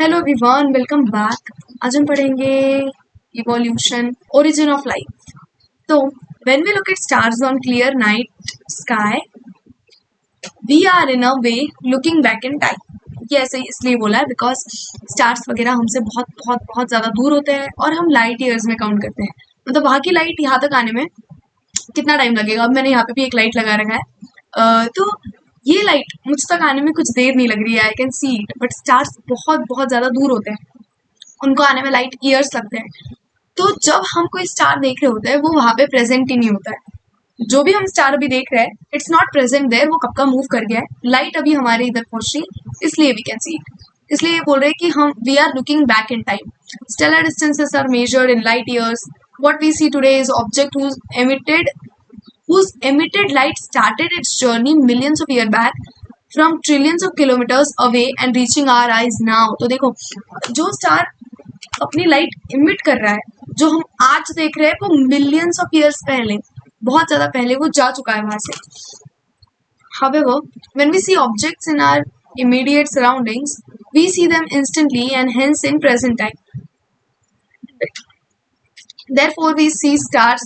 Hello everyone, welcome back. आज हम पढ़ेंगे इवोल्यूशन, ओरिजिन ऑफ लाइफ। तो when we look at stars on clear night sky, we are in a way looking back in time. ये ऐसे इसलिए बोला है बिकॉज स्टार्स वगैरह हमसे बहुत बहुत बहुत ज़्यादा दूर होते हैं और हम लाइट ईयर्स में काउंट करते हैं। मतलब वहाँ की लाइट यहाँ तक आने में कितना टाइम लगेगा। अब मैंने यहाँ पे भी एक लाइट लगा रखा है, तो ये लाइट मुझ तक आने में कुछ देर नहीं लग रही है। I can see it, but stars बहुत बहुत ज़्यादा दूर होते हैं, उनको आने में लाइट ईयर्स लगते हैं। तो जब हम कोई स्टार देख रहे होते हैं वो वहां पे प्रेजेंट ही नहीं होता है। जो भी हम स्टार अभी देख रहे हैं, इट्स नॉट प्रेजेंट देयर, वो कब का मूव कर गया है। लाइट अभी हमारे इधर पहुंच रही, इसलिए वी कैन सी इट। इसलिए ये बोल रहे हैं कि हम we are looking back in time. Stellar distances are measured in light years. What we see today is object whose emitted light started its journey millions of years back from trillions of kilometers away and reaching our eyes now। तो देखो, जो star अपनी light emit कर रहा है, जो हम आज देख रहे हैं, वो मिलियंस ऑफ ईयर्स पहले, बहुत ज्यादा पहले वो जा चुका है वहां से। However, when we see objects in our immediate surroundings, we see them instantly and hence in present time. Therefore, we see stars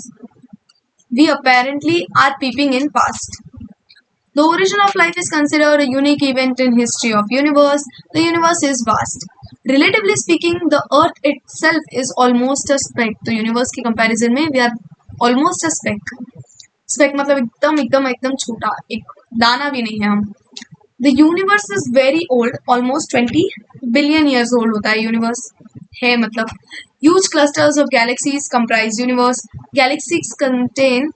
we apparently are peeping in past. The origin of life is considered a unique event in history of universe. The universe is vast. Relatively speaking, the earth itself is almost a speck. तो universe की comparison में we are almost a speck. Speck मतलब एकदम एकदम एकदम छोटा, एक दाना भी नहीं है हम। The universe is very old, almost 20 billion years old होता है universe है मतलब। Huge clusters of galaxies comprise universe. Galaxies contain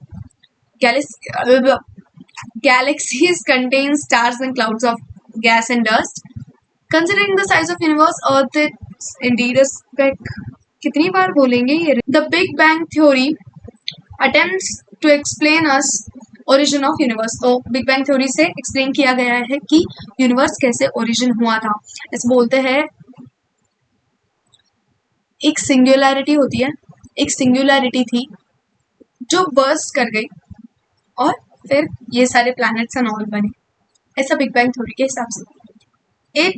stars and clouds of gas and dust. Considering the size of universe, Earth is indeed a speck. कितनी बार बोलेंगे ये? The Big Bang theory attempts to explain us origin of universe। तो big bang theory से explain किया गया है कि universe कैसे ओरिजिन हुआ था। ऐसे बोलते हैं, एक सिंगुलैरिटी होती है, एक सिंगुलैरिटी थी जो बर्स्ट कर गई और फिर ये सारे प्लैनेट्स एंड ऑल बने। ऐसा बिग बैंग थ्योरी के हिसाब से। It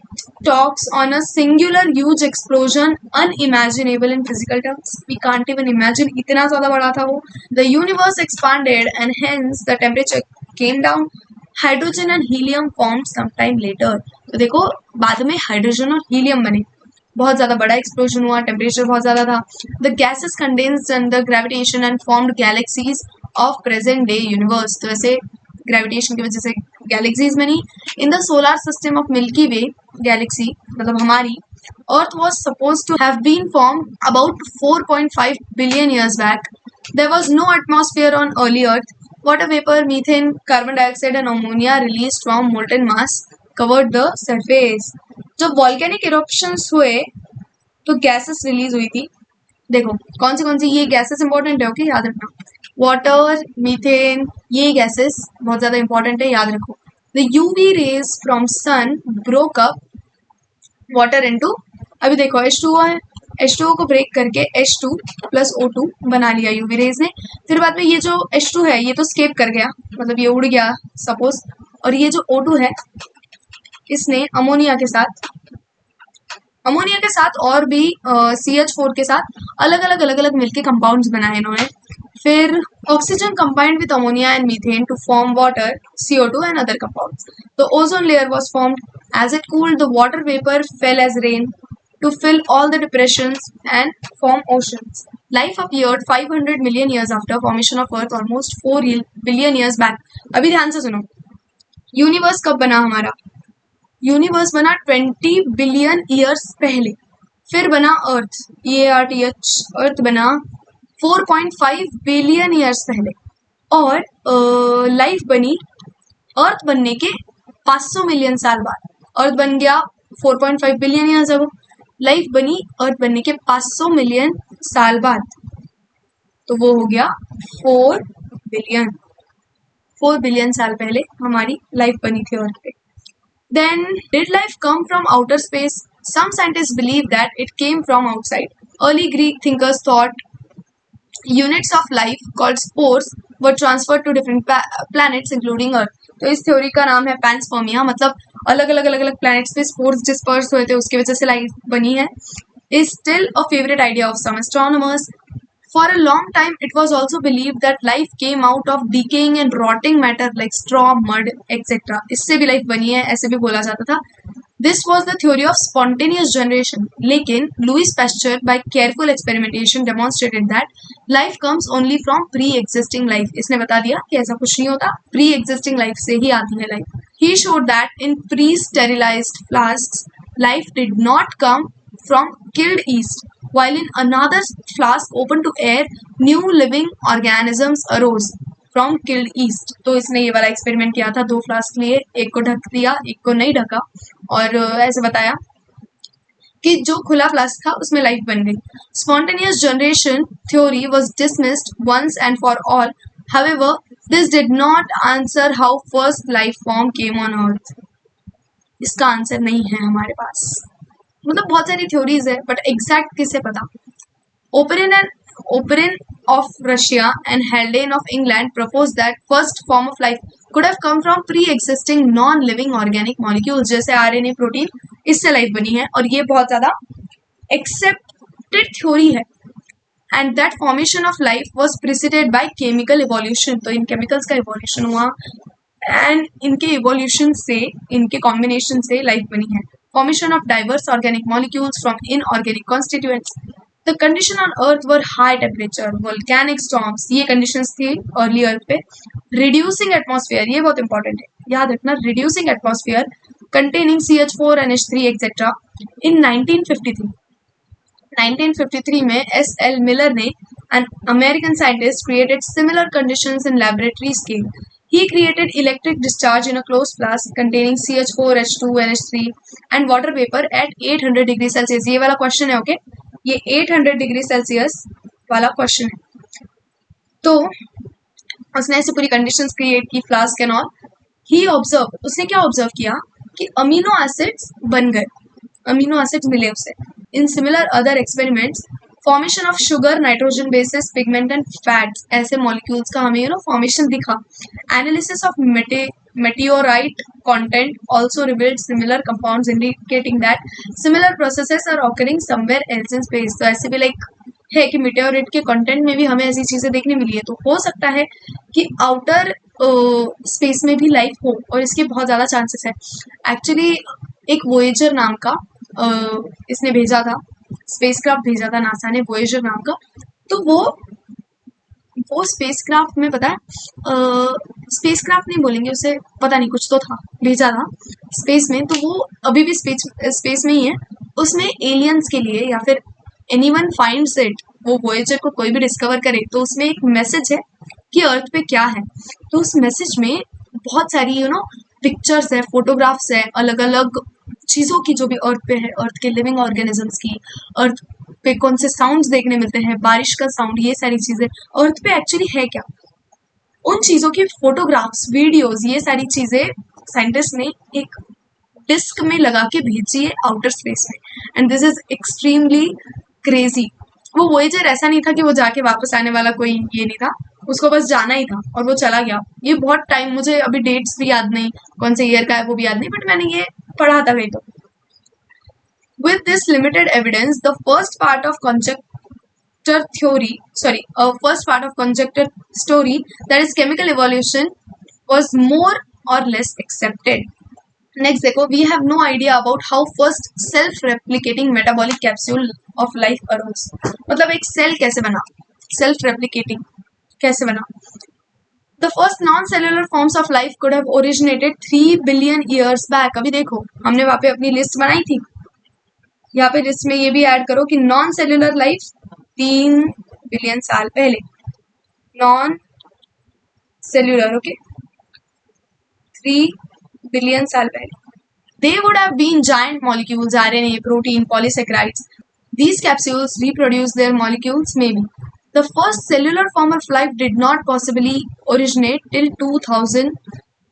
talks on a singular huge explosion unimaginable in physical terms. We can't even imagine, इतना ज़्यादा बड़ा था वो। The universe expanded and hence the temperature came down. Hydrogen and helium formed sometime later. तो देखो, बाद में हाइड्रोजन और हीलियम बने, बहुत ज़्यादा बड़ा एक्सप्लोजन हुआ, टेम्परेचर बहुत ज़्यादा था। The gases condensed under gravitation and formed galaxies of present day universe। तो ऐसे ग्रेविटेशन की वजह से गैलेक्सीज बनी। In the solar system of milky way galaxy, मतलब हमारी earth was suppose to have been form about 4.5 billion years back. There was no atmosphere on early earth. Water vapour, methane, carbon dioxide and ammonia release from molten mass covered the surface. जब volcanic eruptions हुए तो gases release हुई थी। देखो कौन सी ये gases important है, okay, याद रखना। वाटर, मीथेन, ये गैसेस बहुत ज़्यादा इंपॉर्टेंट है, याद रखो। The UV rays from sun broke up water into, अभी देखो H2O है, H2O को ब्रेक करके H2 प्लस O2 बना लिया यूवी रेज ने। फिर बाद में ये जो H2 है ये तो स्केप कर गया, मतलब ये उड़ गया सपोज, और ये जो O2 है इसने अमोनिया के साथ और भी CH4 के साथ अलग अलग मिलके कंपाउंड्स बनाए इन्होंने। फिर oxygen combined with ammonia and methane to form water, CO2 and other compounds. तो ozone layer was formed. As it cooled, the water vapour fell as rain to fill all the depressions and form oceans. Life appeared 500 million years after formation of Earth, almost 4 billion years back. अभी ध्यान से सुनो, universe कब बना हमारा? Universe बना 20 billion years पहले। फिर बना अर्थ, EARTH, अर्थ बना 4.5 बिलियन ईयर्स पहले। और लाइफ बनी अर्थ बनने के 500 मिलियन साल बाद। अर्थ बन गया 4.5 बिलियन ईयर्स अगो, लाइफ बनी अर्थ बनने के 500 मिलियन साल बाद, तो वो हो गया 4 बिलियन। 4 बिलियन साल पहले हमारी लाइफ बनी थी अर्थ पे। Then, did life come from outer space? Some scientists believe that it came from outside. Early Greek thinkers thought units of life called spores were transferred to different planets including Earth. तो इस theory का नाम है पैंस्पर्मिया, मतलब अलग अलग अलग अलग प्लैनेट्स पे स्पोर्स डिस्पर्स हुए थे, उसकी वजह से लाइफ बनी है। Is still a favourite idea of some astronomers. For a long time, it was also believed that life came out of decaying and rotting matter like straw, mud, etc. इससे भी life बनी है, ऐसे भी बोला जाता था. This was the theory of spontaneous generation. लेकिन Louis Pasteur, by careful experimentation, demonstrated that life comes only from pre-existing life. इसने बता दिया कि ऐसा कुछ नहीं होता, pre-existing life से ही आती है life. He showed that in pre-sterilized flasks, life did not come from killed yeast. While in another flask open to air, new living organisms arose from killed yeast. तो इसने ये वाला एक्सपेरिमेंट किया था, 2 flask लिए, एक को ढक दिया, एक को नहीं ढका, और ऐसे बताया कि जो खुला फ्लास्क था उसमें लाइफ बन गई. Spontaneous generation theory was dismissed once and for all. However, this did not answer how first life form came on earth. इसका आंसर नहीं है हमारे पास. मतलब बहुत सारी थ्योरीज है, बट एग्जैक्ट किसे पता. Oparin of Russia and Haldane of England proposed that first form of life could have come from pre-existing non-living organic molecules, जैसे RNA, प्रोटीन, इससे लाइफ बनी है, और ये बहुत ज़्यादा एक्सेप्टेड थ्योरी है. And that formation of life was preceded by chemical evolution. तो इन केमिकल्स का इवोल्यूशन हुआ, एंड इनके इवोल्यूशन से, इनके कॉम्बिनेशन से लाइफ बनी है. Formation of diverse organic molecules from inorganic constituents. The condition on Earth were high temperature, volcanic storms, ये conditions थी early Earth पे. Reducing atmosphere, ये बहुत important है, याद रखना. Reducing atmosphere containing CH4, NH3, etc. In 1953 में S.L. Miller ने, an American scientist, created similar conditions in laboratory scale. He created electric discharge in a closed flask containing CH4, H2, NH3 and water vapor at 800 degree Celsius. ये वाला question है, okay, ये 800 degree Celsius वाला question है. तो उसने ऐसे पूरी कंडीशंस क्रिएट की flask and all. He observe, उसने क्या ऑब्जर्व किया कि अमीनो एसिड्स बन गए, अमीनो एसिड्स मिले उसे. In similar other experiments, formation of sugar, nitrogen bases, pigment and fats, ऐसे मॉलिक्यूल्स का हमें फॉर्मेशन दिखा. Analysis of meteorite content also revealed similar compounds, indicating that similar processes are occurring somewhere else in space. तो ऐसे भी like है कि meteorite के कंटेंट में भी हमें ऐसी चीजें देखने मिली है. तो हो सकता है कि आउटर स्पेस में भी लाइफ हो, और इसके बहुत ज़्यादा चांसेस है. एक्चुअली एक वोएजर नाम का इसने भेजा था, स्पेसक्राफ्ट भेजा था नासा ने, वोएजर नाम का. तो वो स्पेसक्राफ्ट में, पता है, स्पेसक्राफ्ट नहीं बोलेंगे उसे, पता नहीं, कुछ तो था, भेजा था स्पेस में. तो वो अभी भी स्पेस में ही है. उसमें एलियंस के लिए, या फिर एनीवन फाइंड्स इट, वो वोएजर को कोई भी डिस्कवर करे, तो उसमें एक मैसेज है कि अर्थ पे क्या है. तो उस मैसेज में बहुत सारी पिक्चर्स है, फोटोग्राफ्स है, अलग अलग चीज़ों की जो भी अर्थ पे है, अर्थ के लिविंग ऑर्गेनिजम्स की, अर्थ पे कौन से साउंड्स देखने मिलते हैं, बारिश का साउंड, ये सारी चीज़ें अर्थ पे एक्चुअली है क्या, उन चीज़ों की फोटोग्राफ्स, वीडियोस, ये सारी चीज़ें साइंटिस्ट ने एक डिस्क में लगा के भेजी है आउटर स्पेस में. And this is extremely crazy. वो वोएजर ऐसा नहीं था कि वो जाके वापस आने वाला कोई ये नहीं था, उसको बस जाना ही था और वो चला गया. ये बहुत टाइम, मुझे अभी डेट्स भी याद नहीं, कौन से ईयर का है वो भी याद नहीं, बट मैंने ये पढ़ा था कहीं तो. With this limited evidence, the first part of conjecture story, that is chemical evolution, was more or less accepted. Next देखो, we have no idea about how first self-replicating metabolic capsule of life arose. मतलब एक cell कैसे बना, self-replicating कैसे बना. The first non-cellular forms of life could have originated 3 billion years back. अभी देखो, हमने वहाँ पे अपनी लिस्ट बनाई थी, यहाँ पे लिस्ट में ये भी ऐड करो कि नॉन सेल्यूलर लाइफ 3 बिलियन साल पहले, नॉन सेल्यूलर, ओके, 3 बिलियन साल पहले. They would have been giant molecules, RNA, protein, polysaccharides. These capsules reproduce their molecules maybe. The first cellular form of life did not possibly originate till 2000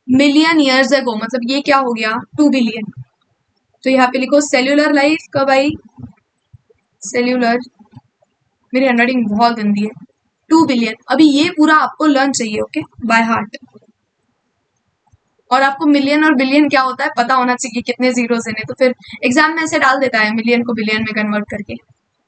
million years ago. मतलब ये क्या हो गया, 2 billion. तो यहाँ पे लिखो सेल्यूलर लाइफ कब आई, सेल्यूलर, मेरी हैंडराइटिंग बहुत गंदी है, 2 बिलियन. अभी ये पूरा आपको लर्न चाहिए, ओके, बाय हार्ट. और आपको मिलियन और बिलियन क्या होता है पता होना चाहिए, कितने जीरोस हैं, तो फिर एग्जाम में ऐसे डाल देता है मिलियन को बिलियन में कन्वर्ट करके.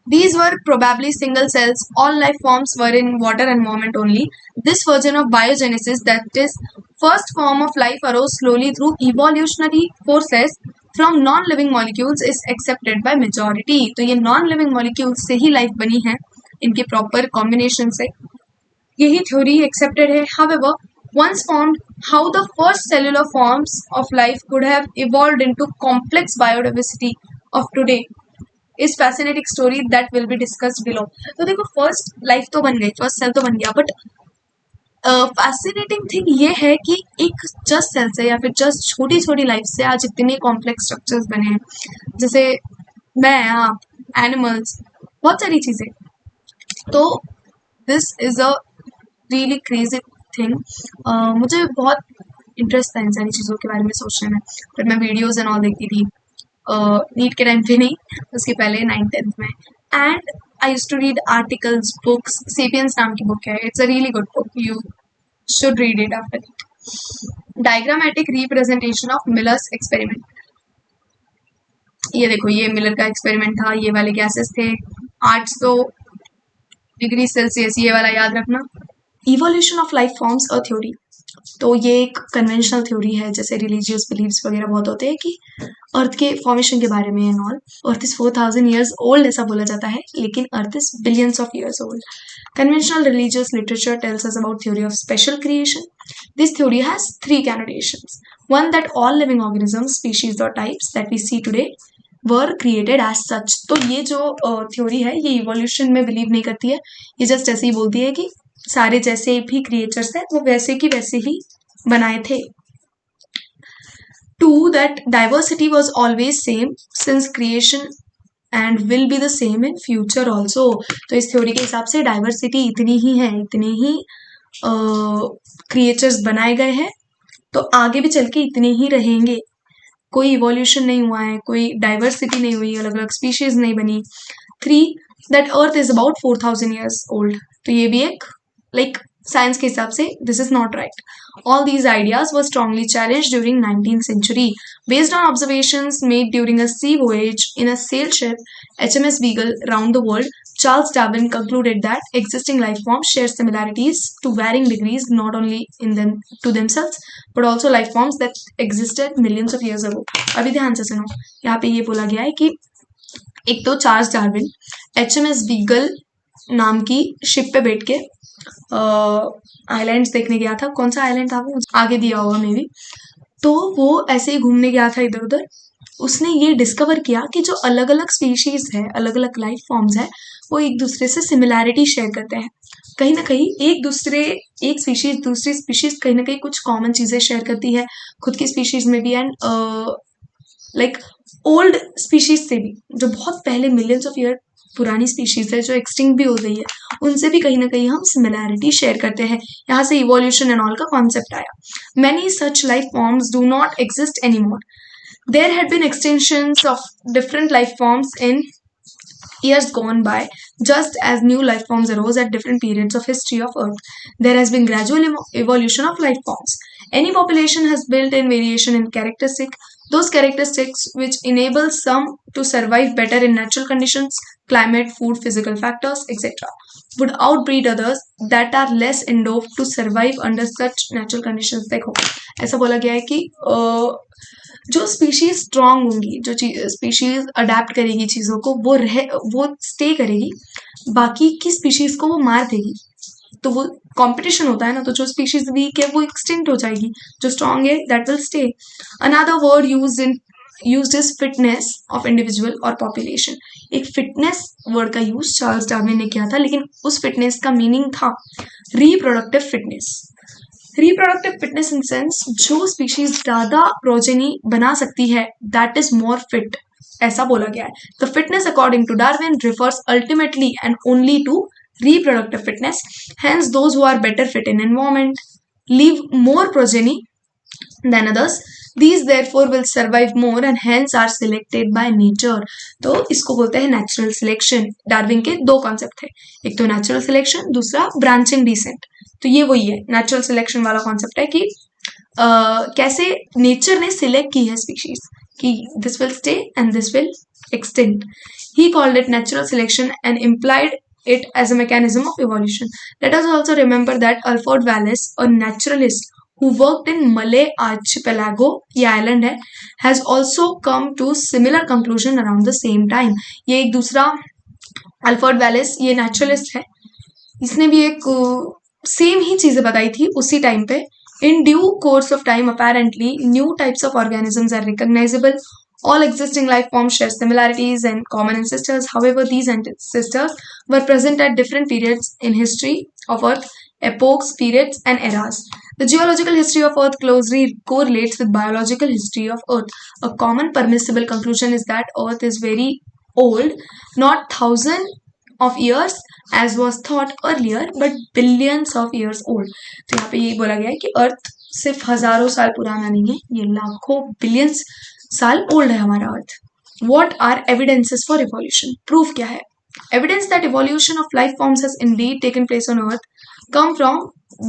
These were probably single cells. All life forms were in water environment only. This version of biogenesis, that is, first form of life, arose slowly through evolutionary forces from non-living molecules, is accepted by majority. तो ये non-living molecules से ही life बनी है, इनके proper combination से. यही theory accepted है. However, once formed, how the first cellular forms of life could have evolved into complex biodiversity of today is fascinating story that will be discussed below. तो देखो first life तो बन गई, first cell तो बन गया, but fascinating thing ये है कि एक जस्ट सेल से या फिर जस्ट छोटी छोटी लाइफ से आज इतने कॉम्प्लेक्स स्ट्रक्चर्स बने हैं, जैसे मैं, आप, एनिमल्स, बहुत सारी चीज़ें. तो this is a really crazy thing. मुझे बहुत इंटरेस्ट था इन सारी चीज़ों के बारे में सोचने में, फिर मैं वीडियोज़ एंड ऑल देखती थी. नीट के टाइम पे नहीं, उसके पहले 9th-10th में. And I use to read articles, books. Sapiens नाम की बुक है, it's a really good book, you should read it after it. Diagrammatic representation of Miller's experiment. ये देखो, ये मिलर का एक्सपेरिमेंट था, ये वाले गैसेस थे, 800 डिग्री सेल्सियस, ये वाला याद रखना. Evolution of life forms a theory. तो ये एक कन्वेंशनल थ्योरी है, जैसे रिलीजियस बिलीव्स वगैरह बहुत होते हैं कि अर्थ के फॉर्मेशन के बारे में and all. Earth is 4000 years old ऐसा बोला जाता है, लेकिन earth is billions of years old. Conventional religious literature tells us about theory of special creation. This theory has three connotations. One, that all living organisms, species or types that we see today were created as such. तो ये जो theory है, ये evolution में believe नहीं करती है, ये जस्ट ऐसे ही बोलती है कि सारे जैसे भी क्रिएचर्स हैं वो वैसे की वैसे ही बनाए थे. 2, that diversity was always same since creation and will be the same in future also. तो इस थ्योरी के हिसाब से डाइवर्सिटी इतनी ही है, इतने ही क्रिएचर्स बनाए गए हैं, तो आगे भी चल के इतने ही रहेंगे. कोई इवोल्यूशन नहीं हुआ है, कोई डाइवर्सिटी नहीं हुई, अलग अलग स्पीशीज नहीं बनी. 3, that earth is about 4000 years old. तो ये भी एक लाइक साइंस के हिसाब से this is not right. All these ideas were strongly challenged during 19th century. Based on observations made during a sea voyage in a sail ship HMS Beagle round the world, Charles Darwin concluded that existing life forms share similarities to varying degrees, not only in them to themselves, but also life forms that existed millions of years ago. अभी ध्यान से सुनो, यहाँ पे ये बोला गया है कि एक तो चार्ल्स डार्विन HMS बीगल नाम की शिप पे बैठ के आइलैंड्स देखने गया था. कौन सा आइलैंड था वो आगे दिया होगा मे बी. तो वो ऐसे ही घूमने गया था इधर उधर. उसने ये डिस्कवर किया कि जो अलग अलग स्पीशीज है, अलग अलग लाइफ फॉर्म्स है, वो एक दूसरे से सिमिलैरिटी शेयर करते हैं. कहीं ना कहीं एक स्पीशीज दूसरी स्पीशीज कहीं ना कहीं कुछ कॉमन चीजें शेयर करती है, खुद की स्पीशीज में भी एंड लाइक ओल्ड स्पीशीज से भी, जो बहुत पहले मिलियंस ऑफ ईयर पुरानी स्पीशीज है जो एक्सटिंक्ट भी हो गई है, उनसे भी कहीं ना कहीं हम सिमिलैरिटी शेयर करते हैं. यहाँ से इवोल्यूशन एंड ऑल का कॉन्सेप्ट आया. Many such life forms do not exist any more. There had been extensions of different life forms in years gone by, just as new life forms arose at different periods of history of Earth. There has been gradual evolution of life forms. Any population has built-in variation in those characteristics which enable some to survive better in natural conditions, climate, food, physical factors, etc., would outbreed others that are less endowed to survive under such natural conditions. देखो, ऐसा बोला गया है कि जो species strong होंगी, जो species adapt करेगी चीज़ों को, वो स्टे करेगी, बाकी की स्पीशीज को वो मार देगी. तो वो कंपटीशन होता है ना, तो जो स्पीशीज वीक है वो एक्सटिंक्ट हो जाएगी, जो स्ट्रांग है that will stay. Another word used is fitness of individual or population. एक फिटनेस वर्ड का यूज चार्ल्स डार्विन ने किया था, लेकिन उस फिटनेस का मीनिंग था reproductive fitness. Reproductive fitness in sense जो स्पीशीज ज्यादा प्रोजेनी बना सकती है दैट इज मोर फिट, ऐसा बोला गया है. The fitness according to Darwin refers ultimately and only to reproductive fitness. Hence, those who are better fit in environment leave more progeny than others. These therefore will survive more and hence are selected by nature. तो इसको बोलते हैं natural selection. Darwin के दो concept थे, एक तो natural selection, दूसरा ब्रांचिंग डिसेंट. तो ये वही है, नेचुरल सिलेक्शन वाला कॉन्सेप्ट है कि कैसे नेचर ने सिलेक्ट की है स्पीशीज कि this will stay and this will extinct. He called it natural selection and implied it as a mechanism of evolution. Let us also remember that Alfred Wallace, a naturalist who worked in Malay Archipelago, ये island है, has also come to similar conclusion around the same time. ये एक दूसरा Alfred Wallace, ये naturalist है, इसने भी एक सेम ही चीजें बताई थी उसी टाइम पे. In due course of time, apparently, new types of organisms are recognizable. All existing life forms share similarities and common ancestors. However, these ancestors were present at different periods in history of Earth, epochs, periods, and eras. The geological history of Earth closely correlates with biological history of Earth. A common permissible conclusion is that Earth is very old, not thousands of years as was thought earlier, but billions of years old. तो यहाँ पे ये बोला गया है कि अर्थ सिर्फ हजारों साल पुराना नहीं है, ये लाखों बिलियंस साल ओल्ड है हमारा अर्थ. What are evidences for evolution? Proof क्या है? Evidence that evolution of life forms has indeed taken place on Earth come from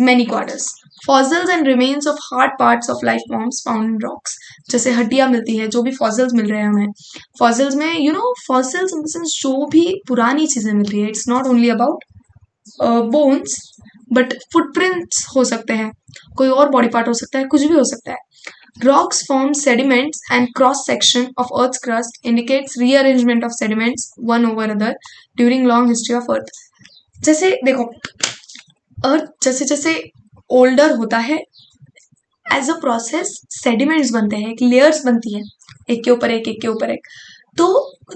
many quarters. Fossils and remains of hard parts of life forms found in rocks. जैसे हड्डियां मिलती है, जो भी fossils मिल रहे हैं हमें, फॉसिल्स में फॉसिल्स इन द सेंस जो भी पुरानी चीजें मिल रही है, it's not only about bones but footprints हो सकते हैं, कोई और बॉडी पार्ट हो सकता है, कुछ भी हो सकता है. Rocks form sediments and cross-section of Earth's crust indicates rearrangement of sediments one over other during long history of Earth. जैसे देखो, अर्थ जैसे जैसे ओल्डर होता है, एज अ प्रोसेस सेडिमेंट्स बनते हैं, एक लेयर्स बनती है, एक के ऊपर एक, एक के ऊपर एक. तो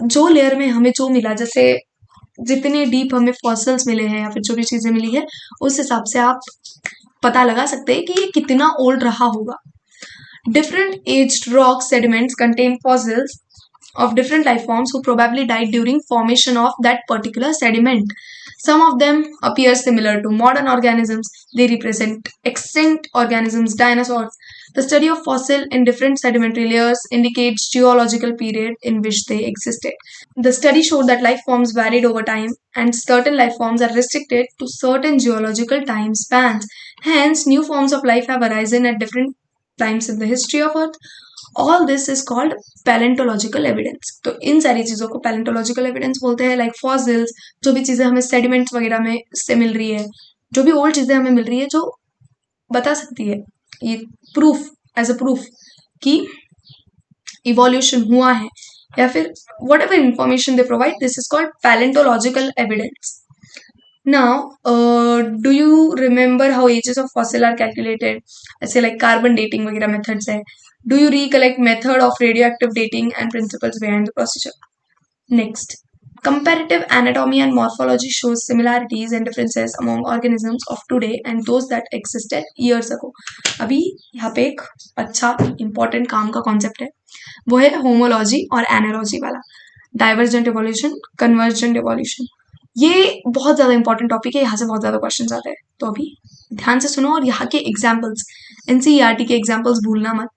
जो लेयर में हमें जो मिला, जैसे जितने डीप हमें फॉसिल्स मिले हैं या फिर जो भी चीजें मिली है, उस हिसाब से आप पता लगा सकते हैं कि ये कितना ओल्ड रहा होगा. Different aged rock sediments contain fossils of different life forms who probably died during formation of that particular sediment. Some of them appear similar to modern organisms. They represent extinct organisms, dinosaurs. The study of fossil in different sedimentary layers indicates geological period in which they existed. The study showed that life forms varied over time and certain life forms are restricted to certain geological time spans. Hence, new forms of life have arisen at different times in the history of Earth. All this is called paleontological evidence. तो इन सारी चीजों को paleontological evidence बोलते हैं. Like fossils, जो भी चीजें हमें सेडिमेंट्स वगैरह में से मिल रही है, जो भी ओल्ड चीजें हमें मिल रही है, जो बता सकती है, ये प्रूफ, एज अ प्रूफ कि इवोल्यूशन हुआ है, या फिर what ever information they provide, this is called paleontological evidence. Now, do you remember how ages of fossil are calculated? ऐसे like carbon dating वगैरह methods है. Do you recollect method of radioactive dating and principles behind the procedure? Next, comparative anatomy and morphology shows similarities and differences among organisms of today and those that existed years ago. अभी यहाँ पे एक अच्छा important काम का concept है, वो है homology और analogy वाला. Divergent evolution, convergent evolution. ये बहुत ज्यादा इंपॉर्टेंट टॉपिक है, यहाँ से बहुत ज्यादा क्वेश्चंस आते हैं, तो अभी ध्यान से सुनो. और यहाँ के एग्जाम्पल्स, एनसीईआरटी के एग्जाम्पल्स भूलना मत.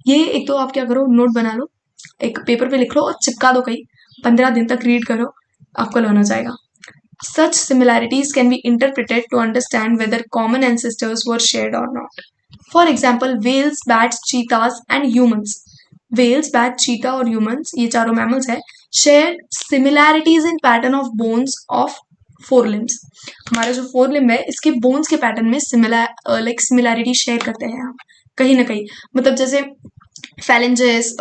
ये एक तो आप क्या करो, नोट बना लो, एक पेपर पे लिख लो और चिपका दो कहीं, 15 दिन तक रीड करो, आपको लर्न हो जाएगा. Such similarities can be interpreted to understand whether common ancestors were shared or not. For example, whales, bats, cheetahs and humans. Whales, bats, cheetah और humans, ये चारों mammals है, share similarities in pattern of bones of forelimbs. हमारा जो फोरलिम्ब है, इसके bones के pattern में सिमिलैरिटी शेयर करते हैं हम कहीं ना कहीं. मतलब जैसे phalanges,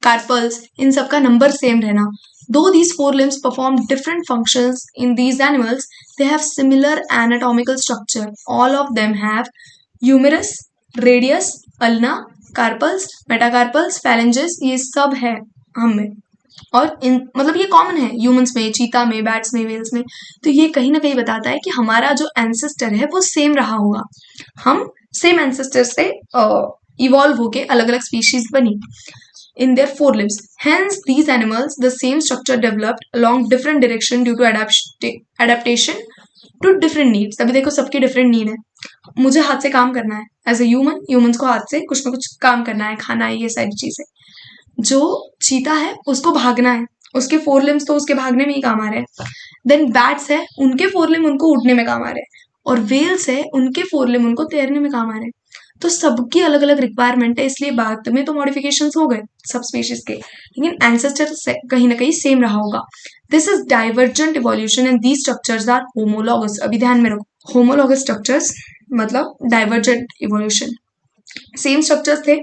कार्पल्स, इन सब का नंबर सेम रहना. Though these forelimbs perform different functions in these animals, they have similar anatomical structure. All of them have humerus, radius, ulna, carpals, metacarpals, phalanges, ये सब है हम में. और इन मतलब ये कॉमन है ह्यूमंस में, चीता में, बैट्स में, वेल्स में. तो ये कहीं ना कहीं बताता है कि हमारा जो एंसेस्टर है वो सेम रहा होगा, हम सेम एंसेस्टर से इवॉल्व होके अलग अलग स्पीशीज बनी in their forelimbs. Hence, these animals, the same structure developed along different direction due to adaptation to different needs. अभी देखो सबकी different need है. मुझे हाथ से काम करना है एज ए ह्यूमन, ह्यूमंस को हाथ से कुछ ना कुछ काम करना है, खाना है, ये सारी चीजें. जो चीता है उसको भागना है, उसके फोरलिम्स तो उसके भागने में ही काम आ रहे हैं. देन बैट्स है, उनके फोरलिम उनको उड़ने में काम आ रहे हैं. और वेल्स है, उनके फोरलिम उनको तैरने में काम आ रहे हैं. तो सबकी अलग अलग रिक्वायरमेंट है, इसलिए बाद में तो मॉडिफिकेशंस हो गए सब स्पीशीज के, लेकिन एंसेस्टर कहीं ना कहीं सेम रहा होगा. This is divergent evolution and these structures are homologous. अभी ध्यान में रखो, होमोलॉगस स्ट्रक्चर्स मतलब डाइवर्जेंट इवोल्यूशन. सेम स्ट्रक्चर्स थे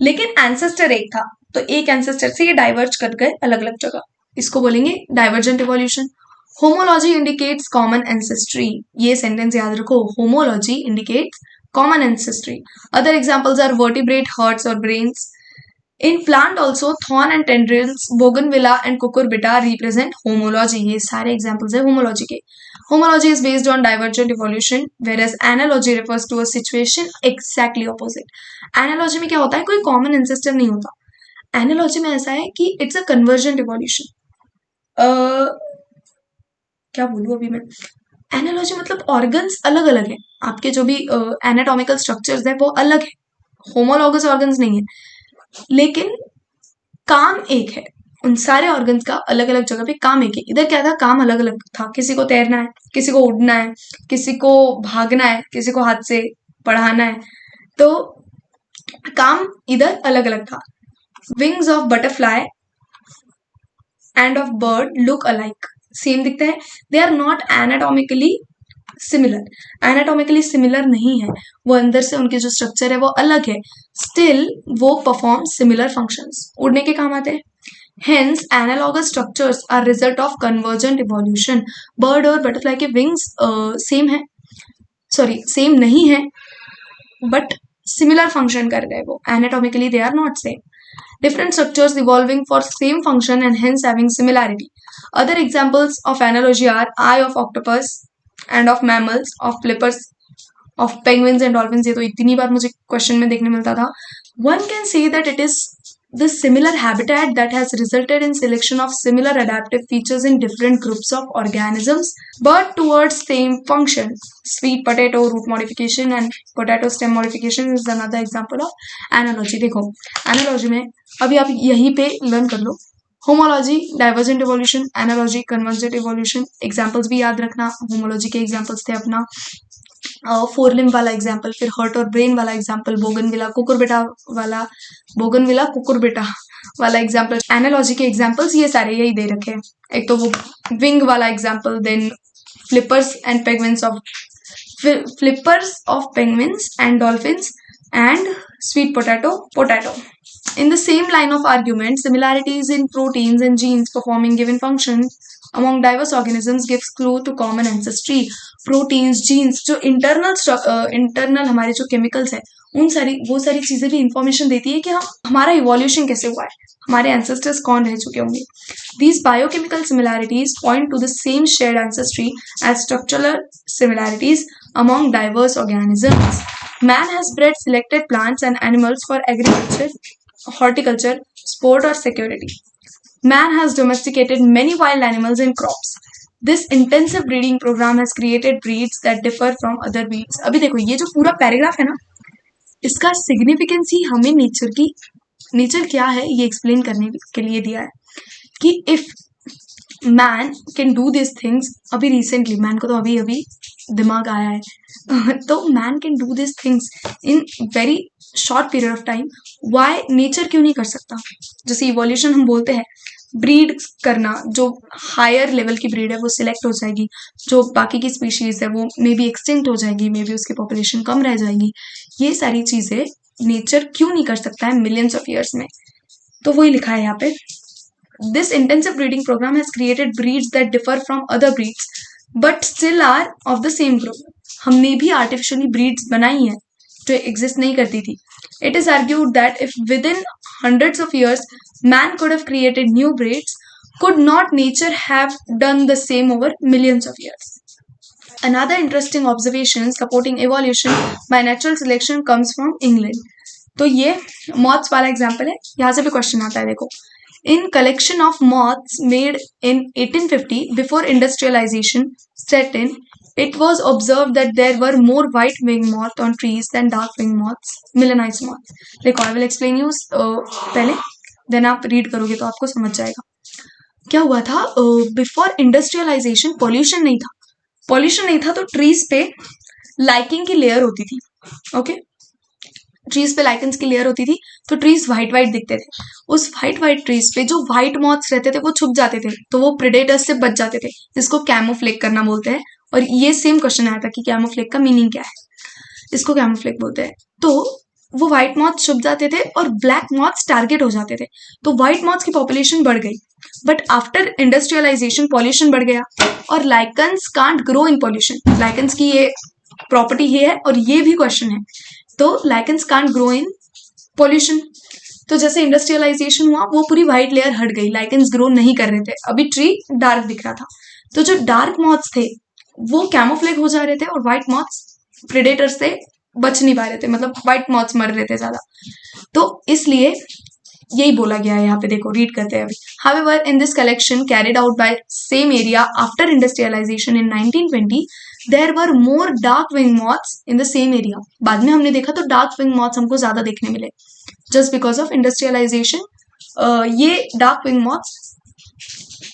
लेकिन एंसेस्टर एक था, तो एक एंसेस्टर से ये डाइवर्ज कर गए अलग अलग जगह, इसको बोलेंगे divergent evolution. Homology indicates common ancestry. ये सेंटेंस याद रखो, homology indicates common ancestry. Other examples are vertebrate hearts or brains. In plant also, thorn and tendrils, bougainvillea and cucurbita represent homology. ये सारे examples है homology के. Homology is based on divergent evolution, whereas analogy refers to a situation exactly opposite. Analogy में क्या होता है, कोई common ancestor नहीं होता. Analogy में ऐसा है कि it's a convergent evolution. क्या बोलूँ अभी मैं, एनालॉजी मतलब ऑर्गन्स अलग अलग है, आपके जो भी एनाटॉमिकल स्ट्रक्चर्स है वो अलग है, होमोलॉगस ऑर्गन्स नहीं है, लेकिन काम एक है. उन सारे ऑर्गन्स का अलग अलग जगह पे काम एक है. इधर क्या था, काम अलग अलग था. किसी को तैरना है, किसी को उड़ना है, किसी को भागना है, किसी को हाथ से पढ़ाना है, तो काम इधर अलग अलग था. Wings of butterfly and of bird look alike. Same दिखता है, they are not anatomically similar. Anatomically similar नहीं है, वो अंदर से उनके जो स्ट्रक्चर है वो अलग है, स्टिल वो परफॉर्म सिमिलर फंक्शंस, उड़ने के काम आते हैं. Hence analogous structures are result of convergent evolution. Bird और बटरफ्लाई के विंग्स सेम है, सॉरी सेम नहीं है, बट सिमिलर फंक्शन कर रहे हैं वो, anatomically they are not same. Different structures evolving for same function and hence having similarity. Other examples of analogy are eye of octopus and of mammals, of flippers, of penguins and dolphins. ये तो इतनी बार मुझे question में देखने मिलता था. One can say that it is the similar habitat that has resulted in selection of similar adaptive features in different groups of organisms, but towards same function. Sweet potato root modification and potato stem modification is another example of analogy. देखो analogy में अभी आप यहीं पे learn कर लो, homology, divergent evolution, analogy, convergent evolution. Examples भी याद रखना, होमोलॉजी के एग्जाम्पल्स थे अपना फोर लिम्ब वाला एग्जाम्पल, फिर हर्ट और ब्रेन वाला एग्जाम्पल, बोगनविला कुकुरबिटा वाला एग्जाम्पल. एनालॉजी के एग्जाम्पल्स ये सारे यही दे रखे हैं. एक तो वो विंग वाला example, then flippers and penguins and dolphins and sweet potato. In the same line of argument, similarities in proteins and genes performing given functions among diverse organisms gives clue to common ancestry. Proteins, genes, जो internal हमारे जो chemicals है, वो सारी चीजें भी information देती है कि हमारा इवोल्यूशन कैसे हुआ है, हमारे ancestors कौन रह चुके होंगे. These biochemical similarities point to the same shared ancestry as structural similarities among diverse organisms. Man has bred selected plants and animals for agriculture, horticulture, sport or security. Man has domesticated many wild animals and crops. This intensive breeding program has created breeds that differ from other breeds. अभी देखो ये जो पूरा paragraph है ना, इसका significance ही हमें nature क्या है ये एक्सप्लेन करने के लिए दिया है कि if man can do this things, अभी रिसेंटली मैन को तो अभी दिमाग आया है तो man can do this things in very short period of time, Y nature क्यों नहीं कर सकता. जैसे इवोल्यूशन हम बोलते हैं, ब्रीड करना, जो हायर लेवल की ब्रीड है वो सिलेक्ट हो जाएगी, जो बाकी की स्पीशीज है वो मे बी एक्सटिंक्ट हो जाएगी, मे बी उसकी पॉपुलेशन कम रह जाएगी. ये सारी चीजें नेचर क्यों नहीं कर सकता है मिलियंस ऑफ ईयर्स में, तो वही लिखा है यहाँ पे. This intensive breeding program has created breeds that differ from other breeds, but still are of the same group. हमने भी artificially breeds बनाई हैं जो exist नहीं करती थी. It is argued that if within hundreds of years man could have created new breeds, could not nature have done the same over millions of years? Another interesting observation supporting evolution by natural selection comes from England. तो ये moths वाला example है, यहाँ से भी question आता है. देखो, in collection of moths made in 1850 before industrialization set in, it was observed that there were more white-winged moths on trees than dark-winged moths, Millennites moths. देखो, I will explain you पहले, then आप read करोगे तो आपको समझ जाएगा. क्या हुआ था, बिफोर इंडस्ट्रियलाइजेशन पॉल्यूशन नहीं था तो ट्रीज पे लाइकिंग की लेयर होती थी. ओके, ट्रीज पे लाइकेंस की लेयर होती थी तो ट्रीज व्हाइट व्हाइट दिखते थे। उस व्हाइट व्हाइट ट्रीज पे जो व्हाइट मॉथ्स रहते थे वो छुप जाते थे, तो वो प्रेडेटर्स से बच जाते थे, जिसको कैमोफ्लेग करना बोलते हैं। और ये सेम क्वेश्चन आया था कि कैमोफ्लेग का मीनिंग क्या है, इसको कैमोफ्लेग बोलते हैं। तो वो व्हाइट मॉथ्स छुप जाते थे और ब्लैक मॉथ्स टारगेट हो जाते थे, तो व्हाइट मॉथ्स की पॉपुलेशन बढ़ गई। बट आफ्टर इंडस्ट्रियलाइजेशन पॉल्यूशन बढ़ गया और lichens can't grow in pollution. Lichens की ये प्रॉपर्टी ही है और ये भी क्वेश्चन है। तो lichens can't grow in pollution. तो जैसे इंडस्ट्रियलाइजेशन हुआ वो पूरी व्हाइट लेयर हट गई, लाइकन्स ग्रो नहीं कर रहे थे, अभी ट्री डार्क दिख रहा था। तो जो डार्क मॉथ्स थे वो कैमोफ्लेग हो जा रहे थे और व्हाइट मॉथ्स प्रेडेटर से बच नहीं पा रहे थे, मतलब व्हाइट मॉथ्स मर रहे थे ज्यादा। तो इसलिए यही बोला गया है यहाँ पे, देखो रीड करते हैं अभी। However, in this collection carried out by same area after industrialization in 1920, there were more dark wing moths in the same area. बाद में हमने देखा तो dark wing moths हमको ज्यादा देखने मिले, just because of industrialization. ये dark wing moths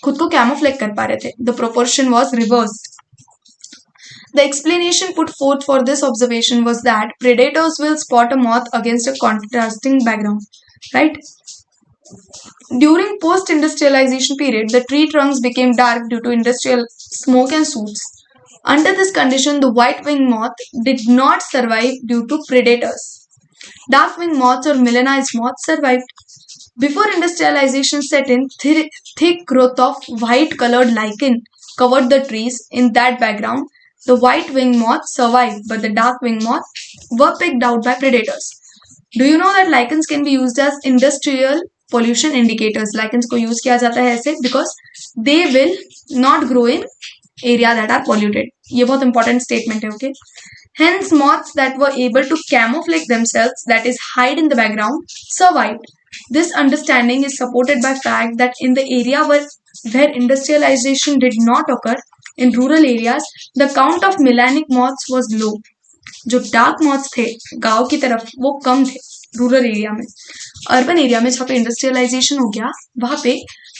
खुद को camouflage कर पा रहे थे. The proportion was reversed. The explanation put forth for this observation was that predators will spot a moth against a contrasting background, right? During post-industrialization period, the tree trunks became dark due to industrial smoke and soot. Under this condition, the white-winged moth did not survive due to predators. Dark-winged moths or melanized moths survived. Before industrialization set in, thick growth of white-colored lichen covered the trees. In that background, the white-winged moth survived, but the dark-winged moth were picked out by predators. Do you know that lichens can be used as industrial pollution indicators? Lichens को use किया जाता है ऐसे because they will not grow in area that are polluted. ये बहुत important statement है, okay? Hence, moths that were able to camouflage themselves, that is, hide in the background, survived. This understanding is supported by fact that in the area where industrialization did not occur, in rural areas, the count of melanic moths was low. जो dark moths थे गांव की तरफ वो कम थे rural area में। Urban area में जहाँ पे इंडस्ट्रियलाइजेशन हो गया वहां पे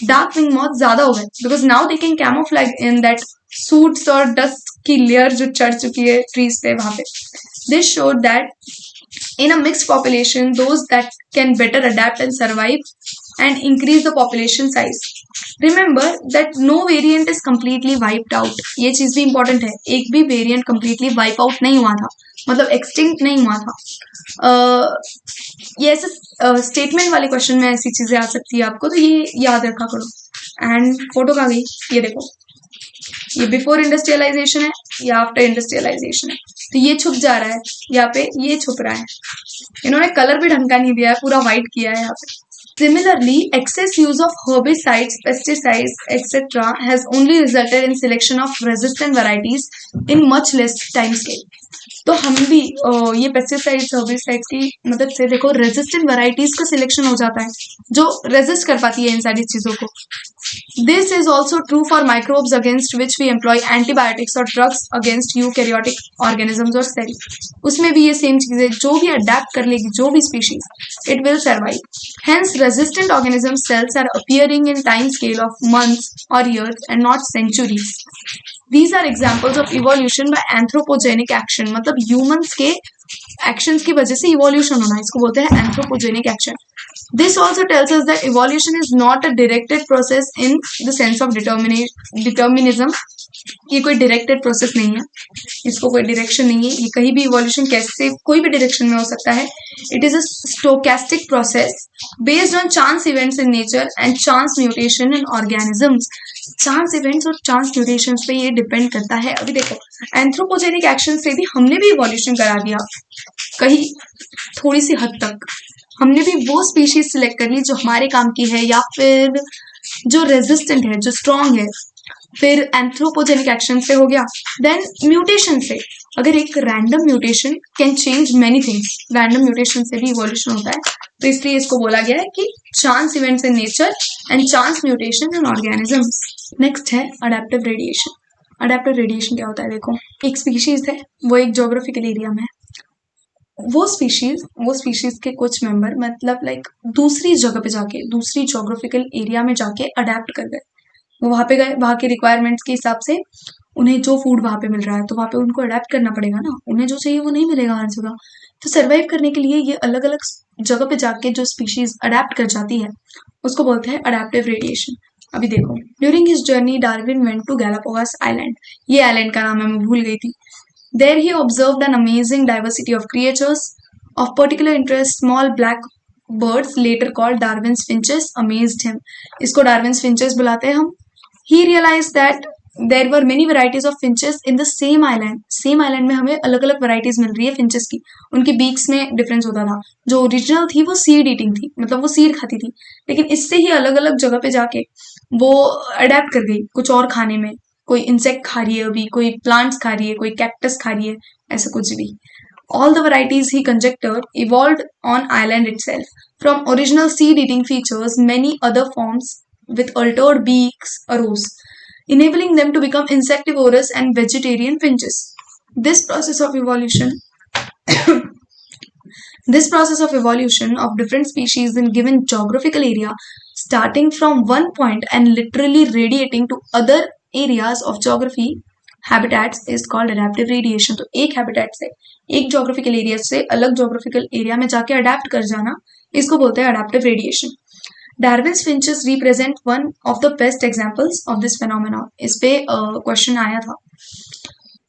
डार्क विंग मॉथ ज्यादा हो गए, because now they can camouflage in that suits और डस्ट की लेयर जो चढ़ चुकी है ट्रीज पे वहां पे। This showed that in a mixed population, those that can better adapt and survive and increase the population size. Remember that no variant is completely wiped out. ये चीज भी important है, एक भी variant completely wipe out नहीं हुआ था, मतलब extinct नहीं हुआ था। ये ऐसे statement वाले question में ऐसी चीजें आ सकती है आपको, तो ये याद रखा करो। And फोटो कहाँ गई, ये देखो, ये बिफोर इंडस्ट्रियलाइजेशन है, ये आफ्टर इंडस्ट्रियलाइजेशन है। तो ये छुप जा रहा है यहाँ पे, ये छुप रहा है, इन्होंने कलर भी ढंग का नहीं दिया है, पूरा व्हाइट किया है यहाँ पे। Similarly, excess use of herbicides, pesticides, etc. has only resulted in selection of resistant varieties in much less time scale. तो हम भी ये पेस्टिसाइड्स हर्बिसाइड्स की मदद से देखो रेजिस्टेंट वैरायटीज का सिलेक्शन हो जाता है जो रेजिस्ट कर पाती है इन सारी चीजों को। This is also true for microbes against which we employ antibiotics और ड्रग्स अगेंस्ट यूकैरियोटिक ऑर्गेनिजम्स और सेल्स। उसमें भी ये सेम चीजें, जो भी अडेप्ट कर लेगी जो भी species, it will survive. Hence, resistant organism cells are appearing in time scale of months or years and not centuries. These are examples of evolution by anthropogenic action. मतलब humans के actions की वजह से evolution होना, इसको बोलते हैं anthropogenic action. This also tells us that evolution is not a directed process in the sense of determinism. ये कोई डायरेक्टेड प्रोसेस नहीं है, इसको कोई डायरेक्शन नहीं है, ये कहीं भी इवोल्यूशन कैसे कोई भी डायरेक्शन में हो सकता है। It is a stochastic process based on chance events in nature and chance mutation in organisms. Chance events और चांस म्यूटेशन पे ये डिपेंड करता है। अभी देखो एंथ्रोपोजेनिक एक्शन से भी हमने भी इवोल्यूशन करा दिया कहीं थोड़ी सी हद तक, हमने भी वो स्पीशीज सिलेक्ट कर ली जो हमारे काम की है या फिर जो रेजिस्टेंट है, जो स्ट्रॉन्ग है। फिर एंथ्रोपोजेनिक एक्शन से हो गया, देन म्यूटेशन से, अगर एक random mutation can change many things, random mutation से भी इवोल्यूशन होता है, तो इसलिए इसको बोला गया है कि chance events in nature and chance mutation in organisms. Next है अडेप्टिव रेडिएशन। अडेप्टिव रेडिएशन क्या होता है, देखो एक स्पीशीज है, वो एक ज्योग्राफिकल एरिया में है, वो स्पीशीज के कुछ मेंबर मतलब लाइक दूसरी जगह पे जाके, दूसरी ज्योग्राफिकल एरिया में जाके अडेप्ट कर गए, वो वहां पे गए, वहां के रिक्वायरमेंट्स के हिसाब से उन्हें जो फूड वहां पे मिल रहा है तो वहां पे उनको अडेप्ट करना पड़ेगा ना, उन्हें जो चाहिए वो नहीं मिलेगा हर जगह, तो सर्वाइव करने के लिए ये अलग अलग जगह पे जाके जो स्पीशीज अडेप्ट कर जाती है उसको बोलते हैं अडेप्टिव रेडिएशन। अभी देखो, during his journey Darwin went to Galapagos island, ये आइलैंड का नाम है, मैं भूल गई थी। There he observed an amazing diversity of creatures of particular interest, small black birds later called Darwin's finches amazed him. इसको Darwin's finches बुलाते हैं हम। He realized that there were many varieties of finches in the same island. Same island में हमें अलग अलग varieties मिल रही है finches की। उनके beaks में difference होता था। जो original थी वो seed eating थी, मतलब वो seed खाती थी, लेकिन इससे ही अलग अलग जगह पे जाके वो adapt कर गई कुछ और खाने में। कोई insect खा रही है अभी, कोई plants खा रही है, कोई cactus खा रही है, ऐसा कुछ भी। All the varieties, he conjectured, evolved on island itself. From original seed-eating features, many other forms with altered beaks arose, enabling them to become insectivorous and vegetarian finches. This process of evolution This process of evolution of different species in given geographical area, starting from one point and literally radiating to other areas of geography habitats, is called adaptive radiation. तो एक habitat से, एक geographical area से अलग geographical area में जाके adapt कर जाना, इसको बोलते हैं adaptive radiation. Darwin's finches represent one of the best examples of this phenomenon. इस पे question आया था.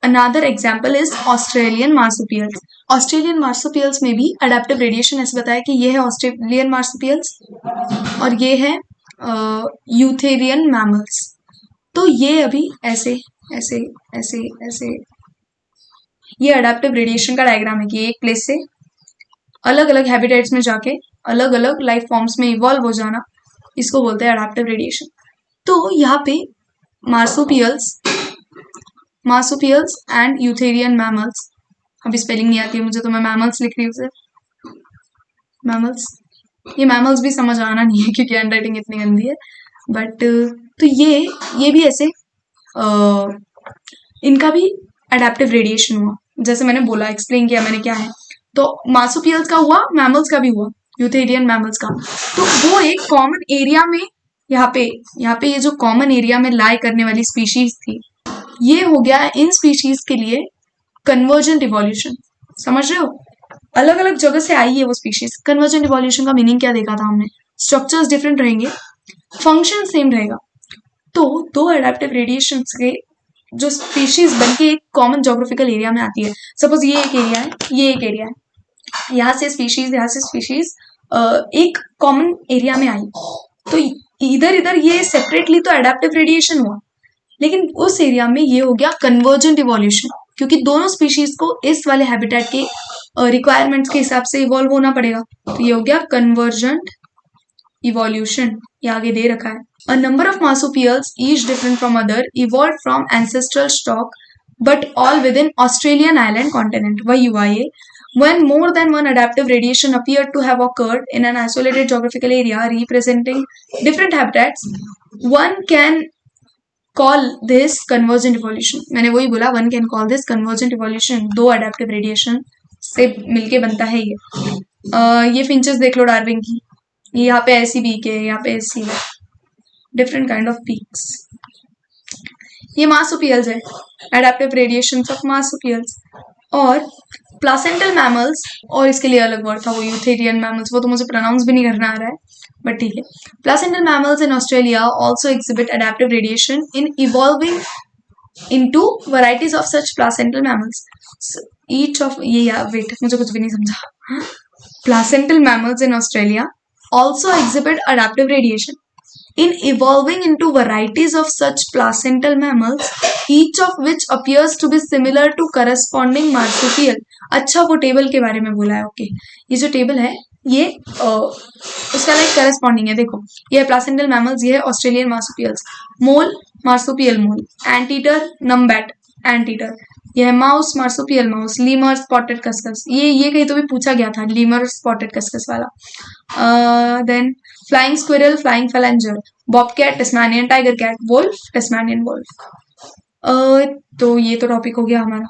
Another example is Australian marsupials. Australian marsupials में भी adaptive radiation ऐसे बताया कि ये है Australian marsupials और ये है Eutherian mammals. तो ये अभी ऐसे ऐसे ऐसे ऐसे ये अडेप्टिव रेडिएशन का डायग्राम है कि एक प्लेस से अलग अलग हैबिटेट्स में जाके अलग अलग लाइफ फॉर्म्स में इवॉल्व हो जाना, इसको बोलते हैं अडेप्टिव रेडिएशन। तो यहाँ पे मार्सुपियल्स एंड यूथेरियन मैमल्स, अभी स्पेलिंग नहीं आती है मुझे तो मैं मैमल्स लिख रही हूँ सर, मैमल्स। ये मैमल्स भी समझ आना नहीं है क्योंकि हैंड राइटिंग इतनी गंदी है, बट तो ये भी ऐसे इनका भी अडेप्टिव रेडिएशन हुआ, जैसे मैंने बोला, एक्सप्लेन किया मैंने क्या है। तो मार्सुपियल्स का हुआ, मैमल्स का भी हुआ, यूथेरियन मैमल्स का। तो वो एक कॉमन एरिया में यहाँ पे ये जो कॉमन एरिया में लाई करने वाली स्पीशीज थी, ये हो गया इन स्पीशीज के लिए कन्वर्जेंट इवोल्यूशन। समझ रहे हो, अलग अलग जगह से आई है वो स्पीशीज। कन्वर्जेंट इवोल्यूशन का मीनिंग क्या देखा था हमने, स्ट्रक्चर्स डिफरेंट रहेंगे, फंक्शन सेम रहेगा। तो दो अडेप्टिव रेडिएशन के जो स्पीशीज बनके एक कॉमन जोग्राफिकल एरिया में आती है। सपोज ये एक एरिया है, ये एक एरिया है, यहाँ से स्पीशीज एक कॉमन एरिया में आई, तो इधर इधर ये सेपरेटली तो अडेप्टिव रेडिएशन हुआ, लेकिन उस एरिया में ये हो गया कन्वर्जेंट इवोल्यूशन, क्योंकि दोनों स्पीशीज को इस वाले हैबिटेट के रिक्वायरमेंट्स के हिसाब से इवॉल्व होना पड़ेगा। तो ये हो गया कन्वर्जेंट इवोल्यूशन, ये आगे दे रखा है। A number of marsupials, each different from other, evolved from ancestral stock, but all within Australian island continent. वही हुआ ये। When more than one adaptive radiation appeared to have occurred in an isolated geographical area representing different habitats, one can call this convergent evolution. मैंने वही बोला, one can call this convergent evolution. दो adaptive radiation से मिलके बनता है ये finches देख लो डार्विन की, यहाँ पे ऐसी बीक है, यहाँ पे ऐसी है, डिफरेंट काइंड ऑफ बीक्स। ये मार्सुपियल्स है, एडेप्टिव रेडिएशंस ऑफ मार्सुपियल्स। और प्लासेंटल मैमल्स, और इसके लिए अलग वर्ड था वो यूथेरियन मैमल्स, वो तो मुझे प्रोनाउंस भी नहीं करना आ रहा है, बट ठीक है। Placental mammals in Australia also exhibit adaptive radiation in evolving into varieties of such placental mammals. So each of wait, मुझे कुछ भी नहीं समझा। Placental mammals in Australia also exhibit adaptive radiation in evolving into varieties of such placental mammals, each of which appears to be similar to corresponding marsupial. अच्छा, वो table के बारे में बोला है, ओके। ये जो टेबल है ये उसका लाइक करस्पॉन्डिंग है। देखो, ये है प्लासेंटल मैमल्स, ये है Australian marsupials. Mole marsupial mole, anteater numbat anteater, ये है mouse marsupial mouse, lemur spotted cuscus, ये कहीं तो भी पूछा गया था, लीमर स्पॉटेड कस्कस वाला। Then flying squirrel, flying phalanger, bobcat, Tasmanian tiger cat, wolf, Tasmanian wolf. तो ये तो टॉपिक हो गया हमारा।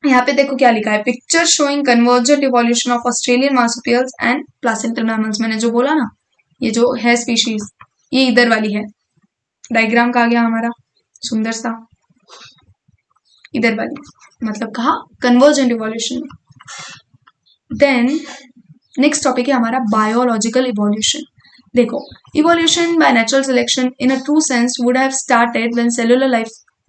यहाँ पे देखो क्या लिखा है, picture showing convergent evolution of Australian marsupials and placental mammals. मैंने जो बोला ना, ये जो है स्पीशीज, ये इधर वाली है। डायग्राम का आ गया हमारा सुंदर सा, इधर वाली, मतलब कहा convergent evolution. Then next topic है हमारा बायोलॉजिकल इवोल्यूशन. देखो, evolution by natural selection in a true sense would have started when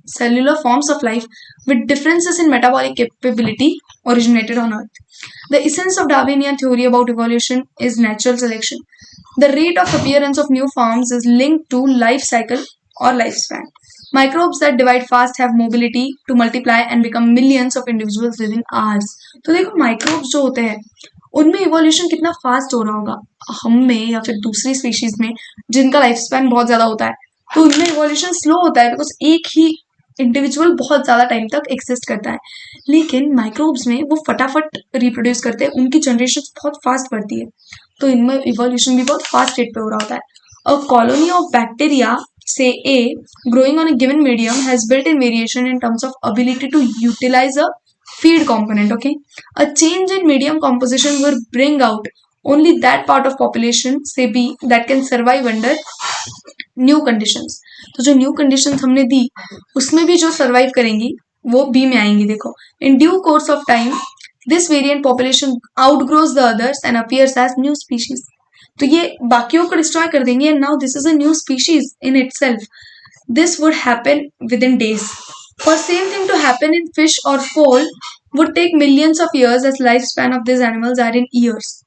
cellular forms of life with differences in metabolic capability originated on earth. The essence of Darwinian theory about evolution is natural selection. The rate of appearance of new forms is linked to life cycle or lifespan. Microbes that divide fast have mobility to multiply and become millions of individuals within hours. तो देखो, microbes जो होते हैं उनमें evolution कितना fast हो रहा होगा, हम में या फिर दूसरी स्पीशीज में जिनका लाइफ स्पैन बहुत ज्यादा होता है, तो उनमें इवोल्यूशन स्लो होता है बिकॉज एक ही इंडिविजुअल बहुत ज्यादा टाइम तक एक्सिस्ट करता है. लेकिन माइक्रोब्स में वो फटाफट रिप्रोड्यूस करते हैं, उनकी जनरेशन बहुत फास्ट बढ़ती है, तो इनमें इवोल्यूशन भी बहुत फास्ट रेट पे हो रहा होता है. A colony of bacteria say A growing on a given medium has built-in variation in terms of ability to utilize a feed component. Okay, a change in medium composition will bring out only that part of population, say B, that can survive under new conditions. तो जो new conditions हमने दी उसमें भी जो survive करेंगी वो B में आएंगी. देखो, in due course of time this variant population outgrows the others and appears as new species. तो ये बाकियों को डिस्ट्रॉय कर देंगे and now this is a new species in itself. This would happen within days. For same thing to happen in fish और coal would take millions of years as life span of this animals are in years.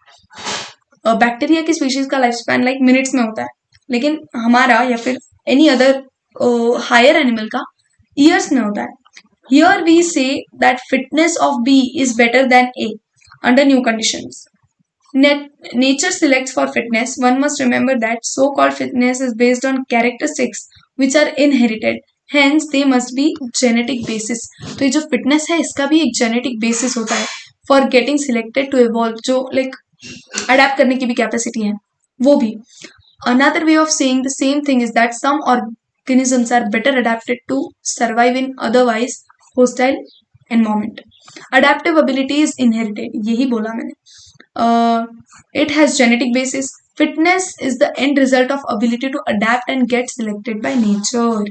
Bacteria की species का life span like minutes में होता है, लेकिन हमारा या फिर एनी अदर हायर एनिमल का ईयर्स में होता है. Here we say that fitness of B is better than A under new conditions. Nature selects for fitness. One must remember that so-called fitness is based on characteristics which are inherited. Hence, they must be genetic basis. तो ये जो fitness है इसका भी एक genetic basis होता है for getting selected to evolve. जो like adapt करने की भी capacity है वो भी. Another way of saying the same thing is that some organisms are better adapted to survive in otherwise hostile environment. Adaptive ability is inherited. यही बोला मैंने. It has genetic basis. Fitness is the end result of ability to adapt and get selected by nature.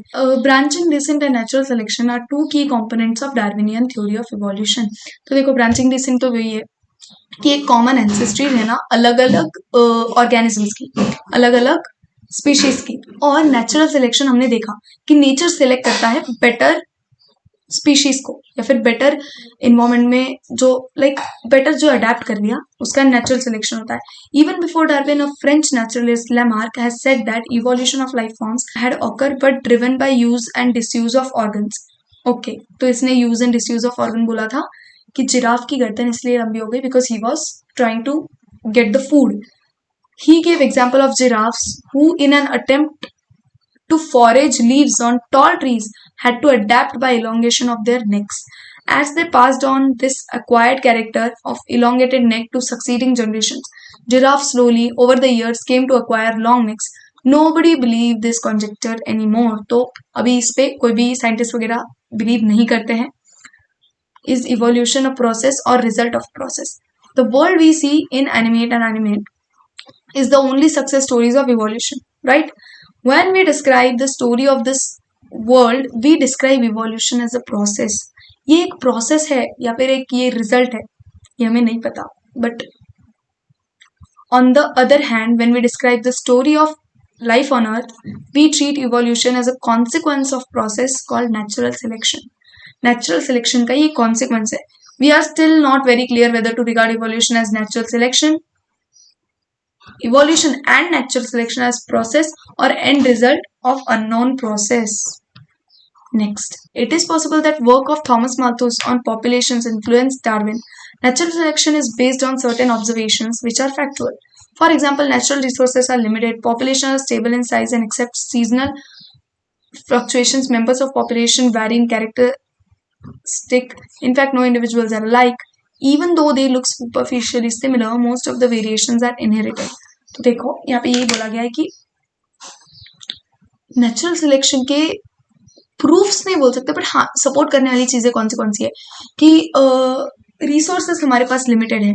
Branching descent and natural selection are two key components of Darwinian theory of evolution. तो देखो, branching descent तो वही है कि एक common ancestry है ना अलग अलग ऑर्गेनिजम्स की, अलग अलग स्पीशीज की. और नेचुरल सिलेक्शन हमने देखा कि नेचर सिलेक्ट करता है बेटर स्पीशीज को या फिर बेटर इन्वायरमेंट में जो लाइक बेटर जो अडेप्ट कर लिया उसका नेचुरल सिलेक्शन होता है. Even before Darwin a French naturalist Lamarck has said that evolution of life forms had occur but driven by use and disuse of organs. Okay, तो इसने use and disuse of organ बोला था कि giraffe की गर्दन इसलिए लंबी हो गई because he was trying to get the food. He gave example of giraffes who in an attempt to forage leaves on tall trees had to adapt by elongation of their necks. As they passed on this acquired character of elongated neck to succeeding generations, giraffes slowly over the years came to acquire long necks. Nobody believed this conjecture anymore. तो अभी इस पे कोई भी scientist वगैरह believe नहीं करते हैं. Is evolution a process or result of process? The world we see in animate and animate is the only success stories of evolution, right? When we describe the story of this world, we describe evolution as a process. ये एक process है या फिर एक ये result है, ये हमें नहीं पता. But on the other hand, when we describe the story of life on earth, we treat evolution as a consequence of process called natural selection. Natural selection का ये consequence है. We are still not very clear whether to regard evolution as natural selection, evolution and natural selection as process or end result of unknown process. Next, it is possible that work of Thomas Malthus on populations influenced Darwin. Natural selection is based on certain observations which are factual. For example, natural resources are limited, populations are stable in size and accept seasonal fluctuations. Members of population vary in characteristic. In fact, no individuals are alike. Even though they look superficially similar, most of the variations are inherited. तो देखो, यहाँ पे यही बोला गया है कि natural selection के प्रूफ्स नहीं बोल सकते, बट हाँ सपोर्ट करने वाली चीजें कौन सी है कि रिसोर्सेस हमारे पास लिमिटेड है.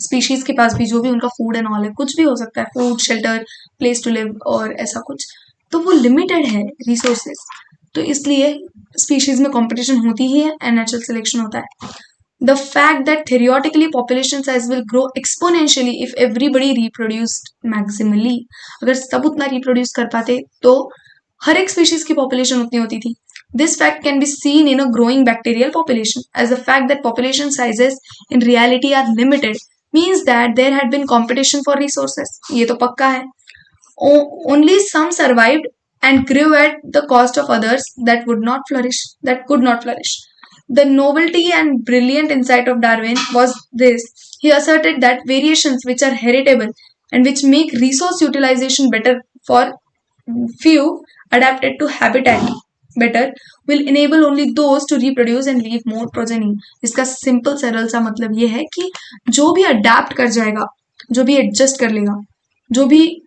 स्पीशीज के पास भी जो भी उनका फूड एंड ऑल है, कुछ भी हो सकता है, food, shelter, place to live और ऐसा कुछ, तो वो लिमिटेड है रिसोर्सेस. तो इसलिए स्पीशीज में कंपटीशन होती ही है एंड नेचुरल सिलेक्शन होता है. the fact that theoretically population size will grow exponentially if everybody reproduced maximally. अगर सब उतना reproduce कर पाते तो हर एक species की population उतनी होती थी. This fact can be seen in a growing bacterial population, as the fact that population sizes in reality are limited means that there had been competition for resources. ये तो पक्का है. Only some survived and grew at the cost of others that could not flourish. The novelty and brilliant insight of Darwin was this. He asserted that variations which are heritable and which make resource utilization better for few adapted to habitat better will enable only those to reproduce and leave more progeny. इसका simple सरल सा मतलब ये है कि जो भी adapt कर जाएगा, जो भी एडजस्ट कर लेगा, जो भी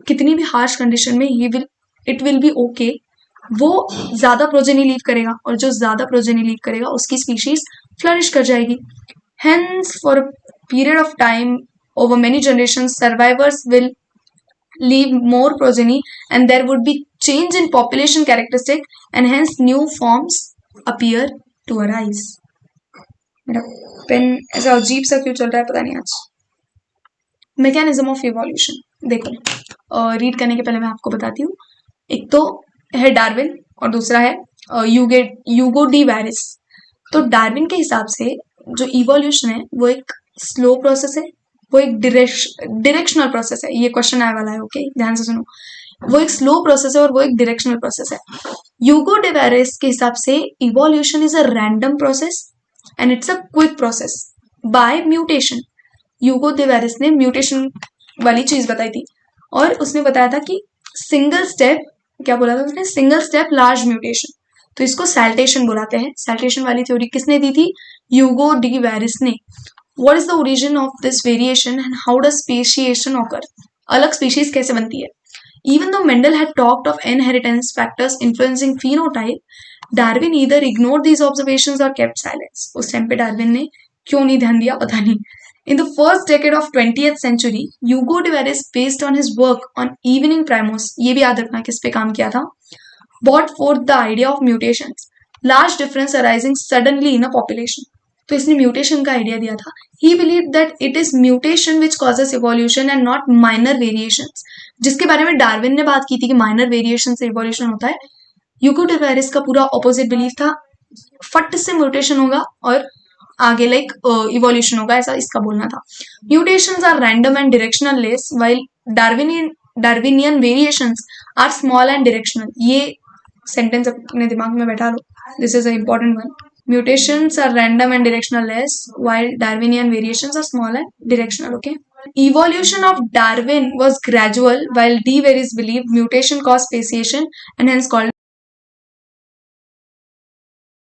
कितनी भी हार्श कंडीशन में इट विल बी ओके, वो ज्यादा प्रोजेनी लीव करेगा और जो ज्यादा प्रोजेनी लीव करेगा उसकी स्पीशीज फ्लरिश कर जाएगी. Hence for period of time over many generations survivors will leave more progeny and there would be change in population characteristic and hence new forms appear to arise. मेरा pen ऐसा अजीब सा क्यों चल रहा है पता नहीं आज. मैकेनिज्म ऑफ इवोल्यूशन देखो, रीड करने के पहले मैं आपको बताती हूँ. एक तो है डार्विन और दूसरा है यूगो डी वैरिस. तो डार्विन के हिसाब से जो इवोल्यूशन है वो एक स्लो प्रोसेस है, वो एक डायरेक्शनल प्रोसेस है. ये क्वेश्चन आने वाला है, ओके ध्यान से सुनो. वो एक स्लो प्रोसेस है और वो एक डायरेक्शनल प्रोसेस है. यूगो डी वैरिस के हिसाब से evolution is a random process and it's a quick process by mutation. Hugo de Vries ने म्यूटेशन वाली चीज बताई थी और उसने बताया था कि सिंगल स्टेप, क्या बोला था उसने, सिंगल स्टेप लार्ज म्यूटेशन. तो इसको सैल्टेशन बुलाते हैं. सैल्टेशन वाली थ्योरी किसने दी थी? यूगो डी वैरिस ने. What is the origin of this variation and how does speciation occur? अलग species कैसे बनती है? Even though Mendel had talked of inheritance factors influencing phenotype, Darwin either ignored these observations or kept silence. उस time पे Darwin ने क्यों नहीं ध्यान दिया पता नहीं. In the first decade of 20th century, Hugo de Vares, based on his work on evening primos, ये भी याद रखना किस पे काम किया था, brought forth the idea of mutations, large difference arising suddenly in a population. तो इसने म्यूटेशन का आइडिया दिया था. ही believe that it is mutation which causes evolution and not minor variations, जिसके बारे में डार्विन ने बात की थी कि माइनर वेरिएशन से इवोल्यूशन होता है. यूगो डी वैरिस का पूरा ऑपोजिट बिलीफ था, फट से म्यूटेशन होगा और आगे इवोल्यूशन होगा, ऐसा इसका बोलना था. Mutations are random and directional less while Darwinian variations are small and directional. ये सेंटेंस अपने दिमाग में बैठा लो, this is a important one. Mutations are random and directional less, while Darwinian variations are small and directional, okay? Evolution of Darwin was gradual, while D. Varis believed mutation caused speciation and hence called.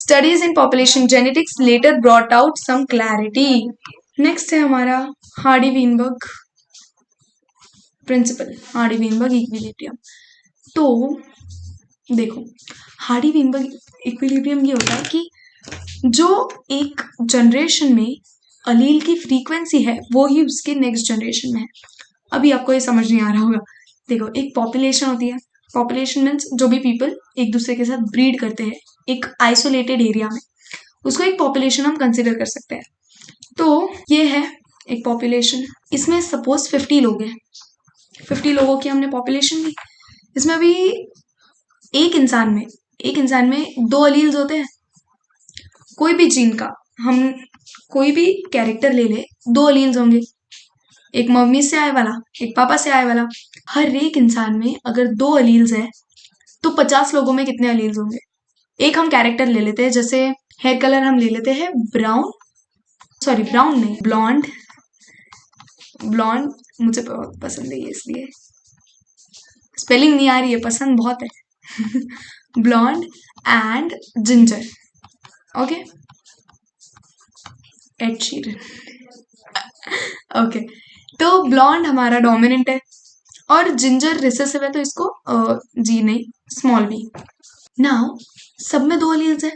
Studies in population genetics later brought out some clarity. Next है हमारा Hardy-Weinberg principal, Hardy-Weinberg equilibrium. तो देखो, Hardy-Weinberg equilibrium ये होता है कि जो एक जनरेशन में अलील की फ्रीक्वेंसी है वो ही उसके नेक्स्ट जनरेशन में है. अभी आपको ये समझ नहीं आ रहा होगा. देखो, एक पॉपुलेशन होती है. पॉपुलेशन मीन्स जो भी पीपल एक दूसरे के साथ ब्रीड करते हैं एक आइसोलेटेड एरिया में, उसको एक पॉपुलेशन हम कंसिडर कर सकते हैं. तो ये है एक पॉपुलेशन. इसमें सपोज 50 लोग हैं. 50 लोगों की हमने पॉपुलेशन ली. इसमें अभी एक इंसान में 2 अलील्स होते हैं. कोई भी जीन का हम कोई भी कैरेक्टर ले ले, 2 अलील्स होंगे, एक मम्मी से आए वाला, एक पापा से आए वाला. हर एक इंसान में अगर 2 अलील्स है तो 50 लोगों में कितने अलील्स होंगे? एक हम कैरेक्टर ले लेते हैं, जैसे हेयर कलर हम ले लेते हैं ब्राउन नहीं, ब्लॉन्ड मुझे बहुत पसंद है ये, इसलिए स्पेलिंग नहीं आ रही है, पसंद बहुत है. Blonde and ginger, okay, Ed Sheeran. Okay, तो ब्लॉन्ड हमारा डोमिनेंट है और जिंजर रिसेसिव है, तो इसको जी नहीं, स्मॉल बी. नाउ सब में 2 अलील्स है,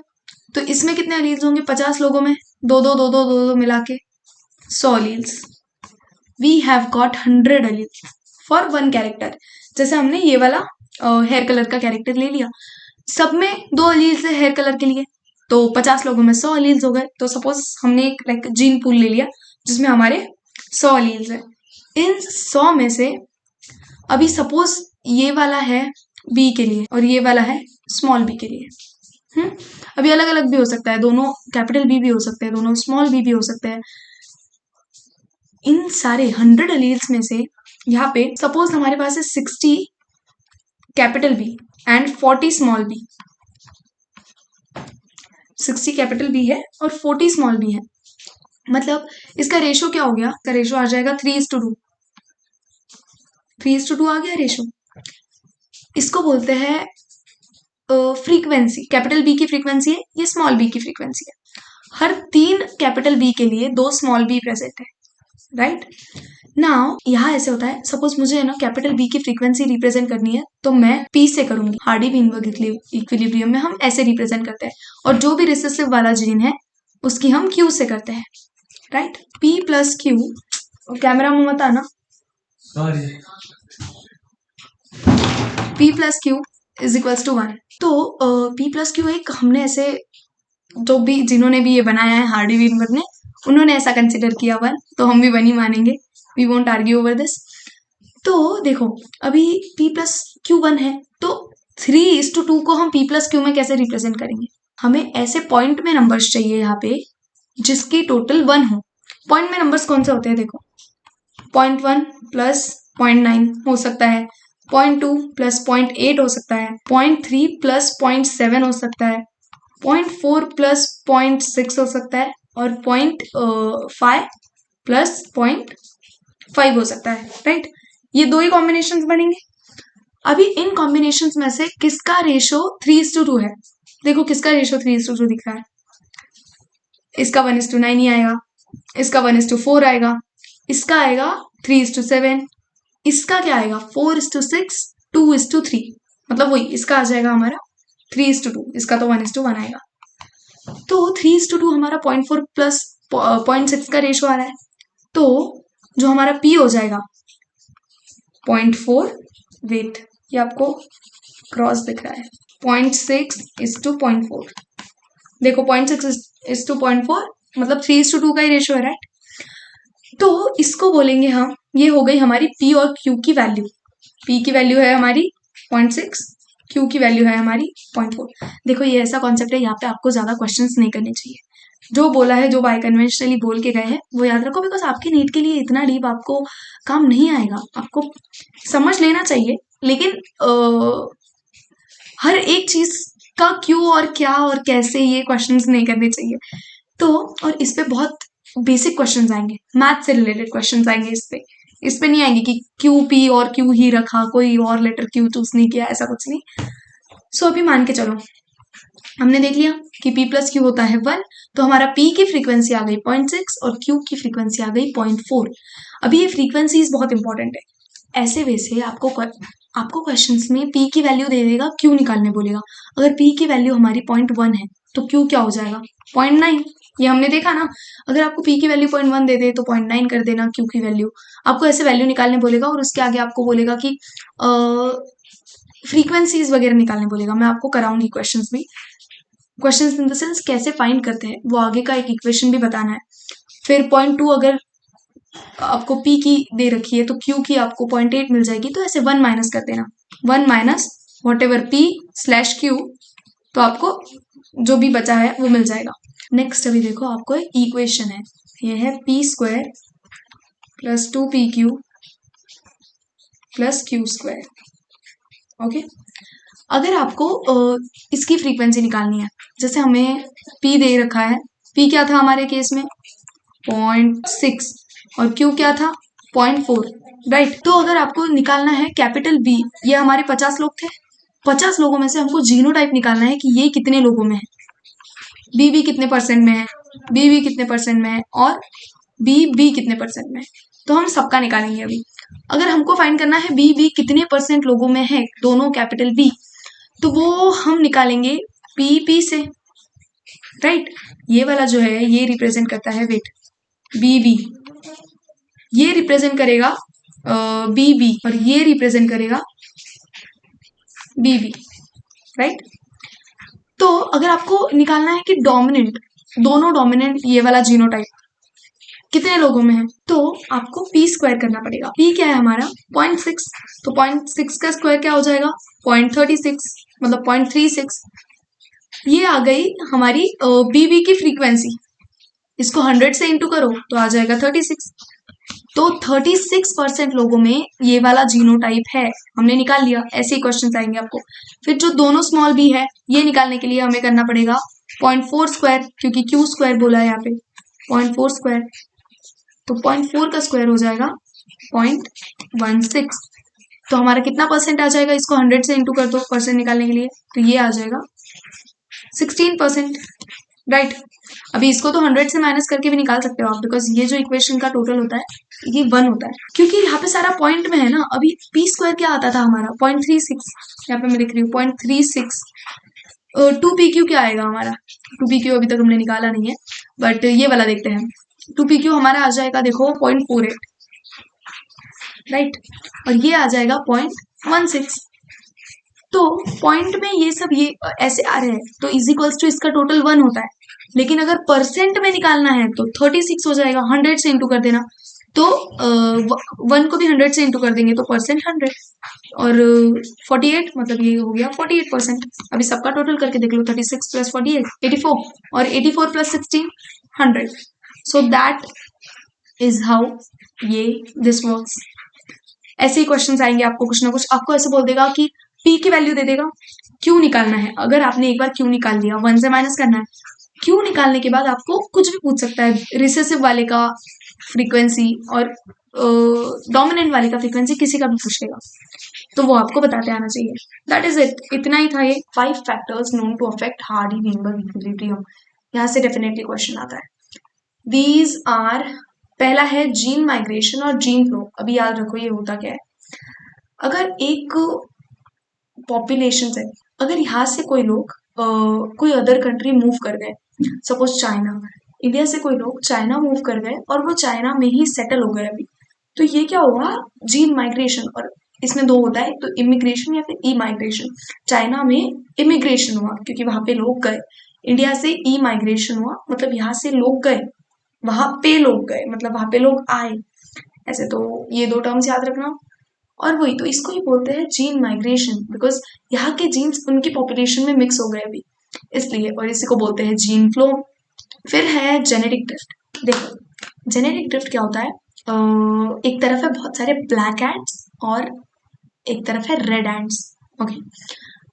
तो इसमें कितने अलील्स होंगे? 50 लोगों में 2 मिला के 100 alleles. We have got 100 alleles for 1 character. जैसे हमने ये वाला हेयर कलर का कैरेक्टर ले लिया, सब में 2 अलील्स है हेयर कलर के लिए, तो 50 लोगों में 100 अलील्स हो गए। तो सपोज हमने एक लाइक जीन पूल ले लिया जिसमें हमारे 100 अलील्स है। इन 100 में से अभी सपोज ये वाला है बी के लिए और ये वाला है स्मॉल बी के लिए। अभी अलग अलग भी हो सकता है, दोनों कैपिटल बी भी हो सकते हैं, दोनों स्मॉल बी भी हो सकते हैं। इन सारे 100 अलील्स में से यहाँ पे सपोज हमारे पास है 60 capital B and 40 small B. 60 capital B है और 40 स्मॉल बी है, मतलब इसका रेशो क्या हो गया? इसका रेशो आ जाएगा 3:2। 3:2 आ गया रेशो। इसको बोलते हैं फ्रीक्वेंसी। कैपिटल बी की फ्रीक्वेंसी है, ये स्मॉल बी की फ्रीक्वेंसी है। हर 3 कैपिटल बी के लिए 2 स्मॉल बी प्रेजेंट है, राइट। नाउ यहाँ ऐसे होता है, सपोज मुझे ना कैपिटल बी की फ्रीक्वेंसी रिप्रेजेंट करनी है तो मैं पी से करूंगी। हार्डी-विनबर्ग इक्विलिब्रियम में हम ऐसे रिप्रेजेंट करते हैं, और जो भी रिसेसिव वाला जीन है उसकी हम क्यू से करते हैं, right. P plus q, camera में मत आना, p plus q is equals to 1। तो पी प्लस क्यू एक हमने ऐसे, जो भी जिन्होंने भी ये बनाया है हार्डी-विनबर्ग ने, उन्होंने ऐसा कंसिडर किया 1, तो हम भी 1 ही मानेंगे। We won't argue over this. तो देखो अभी p प्लस क्यू 1 है, तो 3:2 को हम p प्लस क्यू में कैसे रिप्रेजेंट करेंगे? हमें ऐसे पॉइंट में नंबर्स चाहिए यहाँ पे जिसकी टोटल 1 हो। पॉइंट में नंबर्स कौन से होते हैं? देखो 0.1 प्लस 0.9 हो सकता है, 0.2 प्लस 0.8 हो सकता है, 0.3 प्लस 0.7 हो सकता है, 0.4 प्लस 0.6 हो सकता है, और 0.5 प्लस 0.5 हो सकता है, राइट। ये 2 ही कॉम्बिनेशंस बनेंगे। अभी इन कॉम्बिनेशंस में से किसका रेशो 3:2 है? देखो किसका रेशो 3:2 दिख रहा है। इसका 1:9 ही आएगा, इसका 1:4 आएगा, इसका आएगा 3:7, इसका क्या आएगा 4:6, 2:3, मतलब वही इसका आ जाएगा हमारा 3:2, इसका तो 1:1 आएगा। तो 3:2 हमारा 0.4 प्लस 0.6 का रेशो आ रहा है, तो जो हमारा पी हो जाएगा 0.4, वेट ये आपको क्रॉस दिख रहा है, 0.6:0.4। देखो 0.6:0.4 मतलब 3:2 का ही रेशो है, राइट। तो इसको बोलेंगे हम, ये हो गई हमारी पी और क्यू की वैल्यू। पी की वैल्यू है हमारी 0.6, क्यू की वैल्यू है हमारी 0.4। देखो ये ऐसा कॉन्सेप्ट है, यहाँ पे आपको ज्यादा क्वेश्चंस नहीं करने चाहिए। जो बोला है, जो बाय कन्वेंशनली बोल के गए हैं वो याद रखो, बिकॉज आपके नीट के लिए इतना डीप आपको काम नहीं आएगा, आपको समझ लेना चाहिए, लेकिन हर एक चीज का क्यों और क्या और कैसे ये क्वेश्चंस नहीं करने चाहिए। तो और इस पे बहुत बेसिक क्वेश्चंस आएंगे, मैथ से रिलेटेड क्वेश्चंस आएंगे इस पे नहीं आएंगे कि क्यू पी और क्यू ही रखा, कोई और लेटर क्यू चूज नहीं किया, ऐसा कुछ नहीं। सो अभी मान के चलो हमने देख लिया कि p प्लस क्यू होता है 1, तो हमारा p की फ्रीक्वेंसी आ गई 0.6 और q की फ्रीक्वेंसी आ गई 0.4। अभी ये फ्रीक्वेंसीज बहुत इंपॉर्टेंट है। ऐसे वैसे आपको क्वेश्चंस में p की वैल्यू दे देगा, q निकालने बोलेगा। अगर p की वैल्यू हमारी 0.1 है तो q क्या हो जाएगा 0.9। ये हमने देखा ना, अगर आपको p की वैल्यू 0.1 दे दे तो 0.9 कर देना q की वैल्यू। आपको ऐसे वैल्यू निकालने बोलेगा और उसके आगे आपको बोलेगा कि फ्रीक्वेंसीज वगैरह निकालने बोलेगा। मैं आपको कराऊंगी क्वेश्चंस भी, क्वेश्चंस इन द सेंस कैसे फाइंड करते हैं, वो आगे का एक इक्वेशन भी बताना है। फिर 0.2 अगर आपको p की दे रखी है तो q की आपको 0.8 मिल जाएगी, तो ऐसे 1 माइनस कर देना, 1 minus what ever p slash Q, तो आपको जो भी बचा है वो मिल जाएगा। नेक्स्ट अभी देखो आपको एक इक्वेशन है, ये है p² plus 2pq plus q²। Okay, अगर आपको इसकी फ्रीक्वेंसी निकालनी है, जैसे हमें p दे रखा है, p क्या था हमारे केस में 0.6 और q क्या था 0.4, राइट। तो अगर आपको निकालना है कैपिटल B, ये हमारे 50 लोग थे, 50 लोगों में से हमको जीनोटाइप निकालना है कि ये कितने लोगों में है, BB कितने परसेंट में है, BB कितने परसेंट में है, और BB कितने परसेंट में है। तो हम सबका निकालेंगे अभी। अगर हमको फाइंड करना है BB कितने परसेंट लोगों में है, दोनों कैपिटल B, तो वो हम निकालेंगे PP से, राइट। ये वाला जो है ये रिप्रेजेंट करता है वेट BB, ये रिप्रेजेंट करेगा BB और ये रिप्रेजेंट करेगा BB, राइट। तो अगर आपको निकालना है कि डोमिनेंट, दोनों डोमिनेंट ये वाला जीनोटाइप कितने लोगों में है, तो आपको पी स्क्वायर करना पड़ेगा। पी क्या है हमारा 0.6, तो 0.6 का स्क्वायर क्या हो जाएगा 0.36, मतलब 0.36। ये आ गई हमारी बीबी की फ्रीक्वेंसी। इसको 100 से इंटू करो तो आ जाएगा 36। तो 36% लोगों में ये वाला जीनोटाइप है, हमने निकाल लिया। ऐसे ही क्वेश्चन आएंगे आपको। फिर जो दोनों स्मॉल बी है, ये निकालने के लिए हमें करना पड़ेगा 0.4 स्क्वायर, क्योंकि क्यू स्क्वायर बोला है यहाँ पे 0.4 स्क्वायर, तो 0.4 का स्क्वायर हो जाएगा 0.16। तो हमारा कितना परसेंट आ जाएगा, इसको 100 से इंटू कर दो परसेंट निकालने के लिए, तो ये आ जाएगा 16%, राइट। अभी इसको तो 100 से माइनस करके भी निकाल सकते हो आप, बिकॉज ये जो इक्वेशन का टोटल होता है ये 1 होता है, क्योंकि यहाँ पे सारा पॉइंट में है ना। अभी पी स्क्वायर क्या आता था हमारा 0.36, यहाँ पे मैं लिख रही हूँ 0.36। 2pq क्या आएगा हमारा, 2pq अभी तक हमने निकाला नहीं है, बट ये वाला देखते हैं। 2pq हमारा आ जाएगा देखो 0.48, राइट, और ये आ जाएगा 0.16। तो पॉइंट में ये सब ये ऐसे आ रहे हैं, तो इज इक्वल्स टू इसका टोटल 1 होता है। लेकिन अगर परसेंट में निकालना है तो 36 हो जाएगा, 100 से इंटू कर देना, तो 1 को भी 100 से इंटू कर देंगे तो परसेंट 100, और 48 मतलब ये हो गया 48%। अभी सबका टोटल करके देख लो, 36 प्लस 48 84, और 84 plus 16 100। So that is how ये दिस वर्क्स। ऐसे ही क्वेश्चन आएंगे आपको, कुछ ना कुछ आपको ऐसे बोल देगा कि पी की वैल्यू दे देगा, क्यू निकालना है। अगर आपने एक बार क्यू निकाल लिया, 1 से माइनस करना है, क्यू निकालने के बाद आपको कुछ भी पूछ सकता है, रिसेसिव वाले का फ्रीक्वेंसी और डोमिनेंट वाले का फ्रीक्वेंसी, किसी का भी पूछ लेगा, तो वो आपको बताते आना चाहिए। दैट इज इट, इतना ही था ये 5 factors known to affect Hardy Weinberg equilibrium. यहाँ से डेफिनेटली क्वेश्चन आता है। दीज आर, पहला है जीन माइग्रेशन और जीन फ्लो। अभी याद रखो ये होता क्या है। अगर एक पॉपुलेशन से, अगर यहाँ से कोई लोग कोई अदर कंट्री मूव कर गए, सपोज चाइना, इंडिया से कोई लोग चाइना मूव कर गए और वो चाइना में ही सेटल हो गए अभी, तो ये क्या हुआ, जीन माइग्रेशन। और इसमें दो होता है, तो इमिग्रेशन या फिर ई माइग्रेशन। चाइना में इमिग्रेशन हुआ क्योंकि वहां पे लोग गए, इंडिया से ई माइग्रेशन हुआ मतलब यहाँ से लोग गए, वहां पे लोग गए मतलब वहां पे लोग आए। ऐसे तो ये दो टर्म्स याद रखना। और वही तो इसको ही बोलते हैं जीन माइग्रेशन, बिकॉज यहाँ के जीन्स उनकी पॉपुलेशन में मिक्स हो गए अभी, इसलिए। और इसी को बोलते हैं जीन फ्लो। फिर है जेनेटिक ड्रिफ्ट। देखो जेनेटिक ड्रिफ्ट क्या होता है, एक तरफ है बहुत सारे ब्लैक एंड्स और एक तरफ है रेड एंड्स। ओके,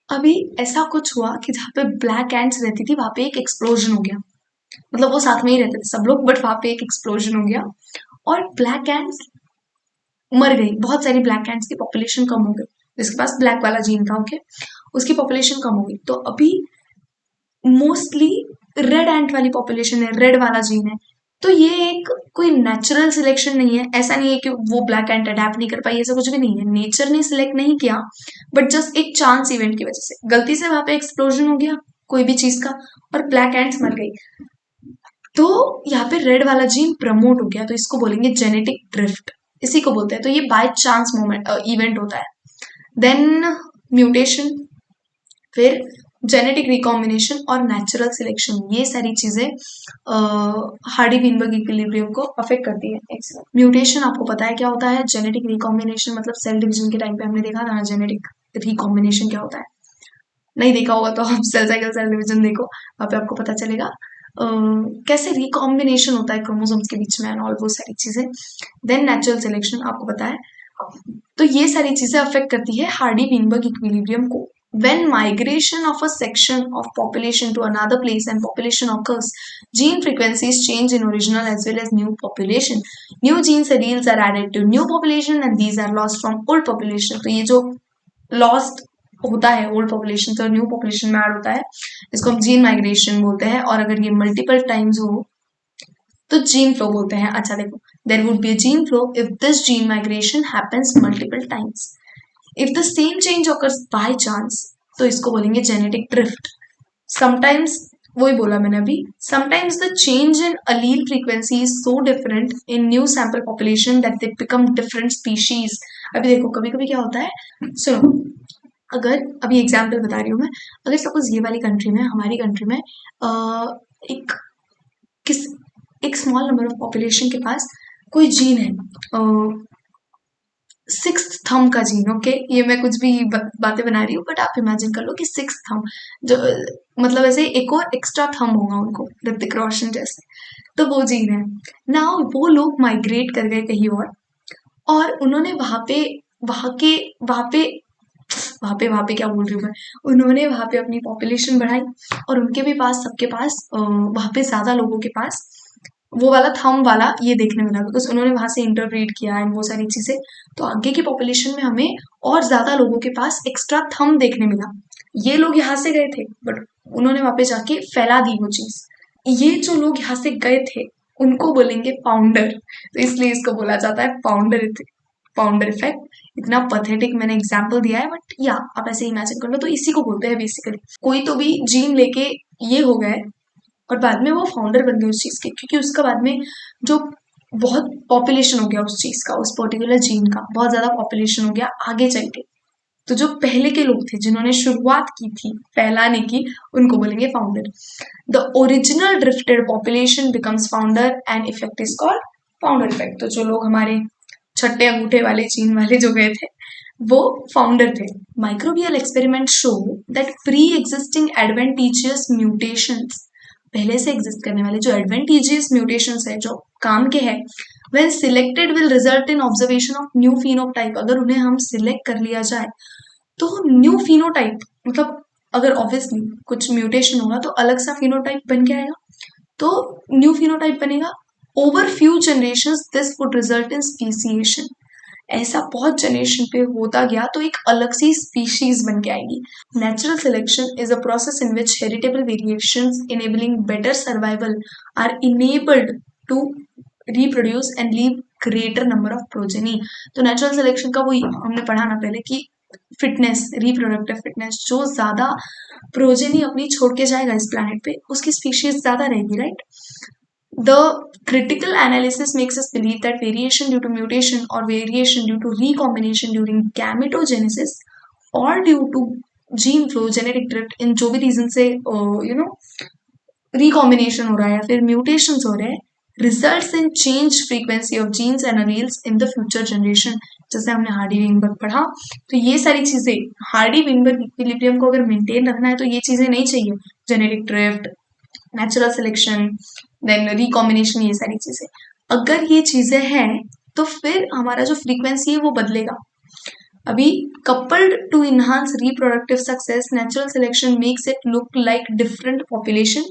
अभी ऐसा कुछ हुआ कि जहाँ पे ब्लैक एंड्स रहती थी वहां पे एक एक्सप्लोजन हो गया, मतलब वो साथ में ही रहते थे सब लोग, बट वहां पे एक एक्सप्लोजन हो गया और ब्लैक एंड्स मर गई। बहुत सारी ब्लैक एंड्स की पॉपुलेशन कम हो गई, जिसके पास ब्लैक वाला जीन था, ओके, उसकी पॉपुलेशन कम हो गई। तो अभी मोस्टली रेड एंट वाली पॉपुलेशन है, रेड वाला जीन है। तो ये एक कोई नेचुरल सिलेक्शन नहीं है, ऐसा नहीं है कि वो ब्लैक एंट अडेप्ट नहीं कर पाई, ऐसा कुछ भी नहीं है, नेचर ने सिलेक्ट नहीं किया, बट जस्ट एक चांस इवेंट की वजह से गलती से वहां पे एक्सप्लोजन हो गया कोई भी चीज का और ब्लैक एंट्स मर गई, तो यहाँ पे रेड वाला जीन प्रमोट हो गया, तो इसको बोलेंगे जेनेटिक ड्रिफ्ट, इसी को बोलते हैं। तो ये बाय चांस मोमेंट इवेंट होता है। देन म्यूटेशन, फिर जेनेटिक रिकॉम्बिनेशन और नेचुरल सिलेक्शन, ये सारी चीजें हार्डी-वेनबर्ग इक्विलिब्रियम को अफेक्ट करती है। म्यूटेशन आपको पता है क्या होता है, जेनेटिक रिकॉम्बिनेशन मतलब सेल डिवीजन के टाइम पे हमने देखा था ना जेनेटिक रिकॉम्बिनेशन क्या होता है। नहीं देखा होगा तो आप सेल साइकिल सेल डिवीजन देखो, वहां पे आपको पता चलेगा कैसे रिकॉम्बिनेशन होता है क्रोमोसोम्स के बीच में एंड ऑल वो सारी चीजें। देन नेचुरल सिलेक्शन आपको पता है। तो ये सारी चीजें अफेक्ट करती है हार्डी-वेनबर्ग इक्विलिब्रियम को। When migration of a section of population to another place and population occurs, gene frequencies change in original as well as new population. New gene alleles are added to new population and these are lost from old population. तो ये जो lost होता है old population से और new population में add होता है, इसको हम जीन माइग्रेशन बोलते हैं। और अगर ये मल्टीपल टाइम्स हो तो जीन फ्लो बोलते हैं। अच्छा देखो, there would be a gene flow if this gene migration happens multiple times. If the same change occurs by chance, तो इसको बोलेंगे जेनेटिक ड्रिफ्ट। समटाइम्स, वही बोला मैंने अभी, sometimes the change in allele frequency is so different in new sample population that they become different species. अभी देखो कभी कभी क्या होता है, सुनो, अगर अभी एग्जाम्पल बता रही हूँ मैं, अगर सपोज ये वाली कंट्री में, हमारी कंट्री में एक किस एक स्मॉल नंबर ऑफ पॉपुलेशन के पास कोई जीन है, सिक्स थंब का जीन, ओके, ये मैं कुछ भी बातें बना रही हूँ, बट आप इमेजिन कर लो कि सिक्स थंब, जो मतलब ऐसे एक और एक्स्ट्रा थंब होगा उनको, ऋतिक रोशन जैसे, तो वो जीन है ना। वो लोग माइग्रेट कर गए कहीं और उन्होंने वहां के वहां पे वहां पे क्या बोल रही हूँ मैं, उन्होंने वहां पे अपनी पॉपुलेशन बढ़ाई, और उनके भी पास, सबके पास वहां पे ज्यादा लोगों के पास वो वाला थंब वाला ये देखने मिला, बिकॉज उन्होंने वहां से इंटरप्रेट किया एंड वो सारी चीजें, तो आगे की पॉपुलेशन में हमें और ज्यादा लोगों के पास एक्स्ट्रा थंब देखने मिला। ये लोग यहाँ से गए थे, बट उन्होंने वहां पे जाके फैला दी वो चीज। ये जो लोग यहाँ से गए थे उनको बोलेंगे फाउंडर, तो इसलिए इसको बोला जाता है फाउंडर इफेक्ट। इतना पथेटिक मैंने एग्जाम्पल दिया है, बट या आप ऐसे इमेजिन कर लो, तो इसी को बोलते हैं बेसिकली। कोई तो भी जीन लेके ये हो गए और बाद में वो फाउंडर बन गए उस चीज के, क्योंकि उसका बाद में जो बहुत पॉपुलेशन हो गया उस चीज का, उस पर्टिकुलर जीन का बहुत ज्यादा पॉपुलेशन हो गया आगे चल के, तो जो पहले के लोग थे जिन्होंने शुरुआत की थी फैलाने की, उनको बोलेंगे founder. The original drifted population becomes founder and effect is called founder effect. तो जो लोग हमारे छठे अंगूठे वाले जीन वाले जो गए थे वो फाउंडर थे। Microbial experiment show that pre existing adventitious mutations, पहले से एग्जिस्ट करने वाले जो एडवेंटिजियस म्यूटेशंस है जो काम के हैं, when selected will result in observation of new phenotype। अगर उन्हें हम सिलेक्ट कर लिया जाए तो न्यू फिनोटाइप, मतलब अगर ऑब्वियसली कुछ म्यूटेशन होगा तो अलग सा फिनोटाइप बन के आएगा, तो न्यू फिनोटाइप बनेगा। Over few generation this would result in speciation. ऐसा बहुत जनरेशन पे होता गया तो एक अलग सी स्पीशीज बन के आएगी। Natural selection is a process in which heritable variations enabling better survival are enabled to reproduce and leave greater number of progeny. तो नेचुरल सिलेक्शन का वही हमने पढ़ा ना पहले कि फिटनेस, रिप्रोडक्टिव फिटनेस, जो ज्यादा प्रोजेनी अपनी छोड़ के जाएगा इस प्लैनेट पे उसकी स्पीशीज ज्यादा रहेगी, right. The critical analysis makes us believe that variation due to mutation or variation due to recombination during gametogenesis or due to gene flow, genetic drift, इन जो भी रीजन से recombination हो रहा है या फिर mutations हो रहे हैं, results in change frequency of genes and alleles in the future generation। जैसे हमने हार्डी विंगबर्ग पढ़ा, तो ये सारी चीजें हार्डी विंगबर्ग इक्विलिब्रियम को अगर मेंटेन रखना है तो ये चीजें नहीं चाहिए, genetic drift, natural selection, then recombination, ये सारी चीजें। अगर ये चीजें हैं तो फिर हमारा जो फ्रीक्वेंसी है वो बदलेगा। अभी coupled to enhance reproductive success, natural selection makes it look like different population.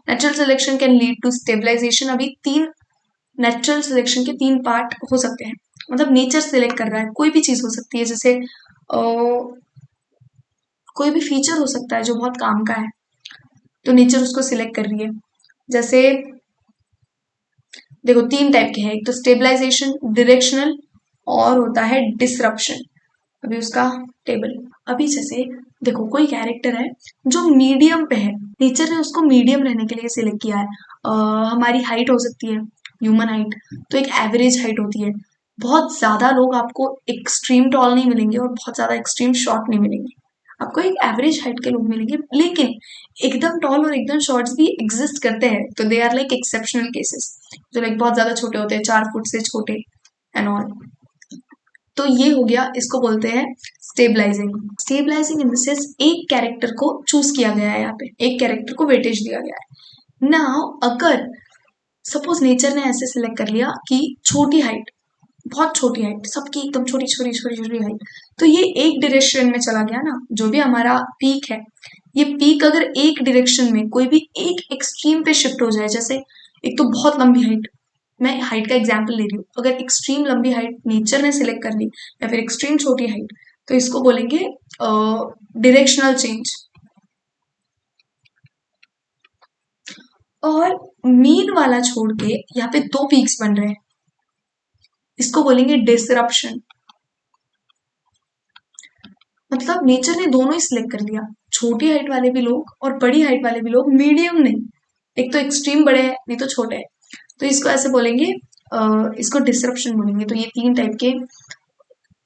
Natural selection can lead to stabilisation. अभी तीन नेचुरल सिलेक्शन के तीन पार्ट हो सकते हैं, मतलब नेचर सिलेक्ट कर रहा है, कोई भी चीज हो सकती है, जैसे कोई भी फीचर हो सकता है जो बहुत काम का है, तो नेचर उसको सिलेक्ट कर रही है। जैसे देखो तीन टाइप के हैं, एक तो स्टेबलाइजेशन, डायरेक्शनल, और होता है डिसरप्शन। अभी उसका टेबल, अभी जैसे देखो कोई कैरेक्टर है जो मीडियम पे है, नेचर ने उसको मीडियम रहने के लिए सिलेक्ट किया है। हमारी हाइट हो सकती है ह्यूमन हाइट, तो एक एवरेज हाइट होती है। बहुत ज्यादा लोग आपको एक्सट्रीम टॉल नहीं मिलेंगे और बहुत ज्यादा एक्सट्रीम शॉर्ट नहीं मिलेंगे, आपको एक एवरेज हाइट के लोग मिलेंगे। लेकिन एकदम टॉल और एकदम शॉर्ट्स भी एग्जिस्ट करते हैं, तो they are like exceptional cases, जो लाइक बहुत ज्यादा छोटे होते हैं, 4 फुट से छोटे एंड ऑल। तो ये हो गया, इसको बोलते हैं stabilising. Stabilising in the sense एक कैरेक्टर को चूज किया गया है, यहाँ पे एक कैरेक्टर को वेटेज दिया गया है। नाउ अगर सपोज नेचर ने ऐसे सिलेक्ट कर लिया कि छोटी हाइट, बहुत छोटी हाइट, सबकी एकदम छोटी छोटी छोटी छोटी हाइट, तो ये एक डायरेक्शन में चला गया ना, जो भी हमारा पीक है, ये पीक अगर एक डायरेक्शन में कोई भी एक एक्सट्रीम पे शिफ्ट हो जाए, जैसे एक तो बहुत लंबी हाइट, मैं हाइट का एग्जाम्पल ले रही हूँ, अगर एक्सट्रीम लंबी हाइट नेचर ने सिलेक्ट कर ली या फिर एक्सट्रीम छोटी हाइट, तो इसको बोलेंगे डायरेक्शनल चेंज। और मीन वाला छोड़ के यहाँ पे दो पीक्स बन रहे हैं, इसको बोलेंगे डिसरप्शन। मतलब नेचर ने दोनों ही सिलेक्ट कर लिया, छोटी हाइट वाले भी लोग और बड़ी हाइट वाले भी लोग, मीडियम नहीं, एक तो एक्सट्रीम बड़े हैं नहीं तो छोटे हैं, तो इसको ऐसे बोलेंगे, इसको डिसरप्शन बोलेंगे। तो ये तीन टाइप के,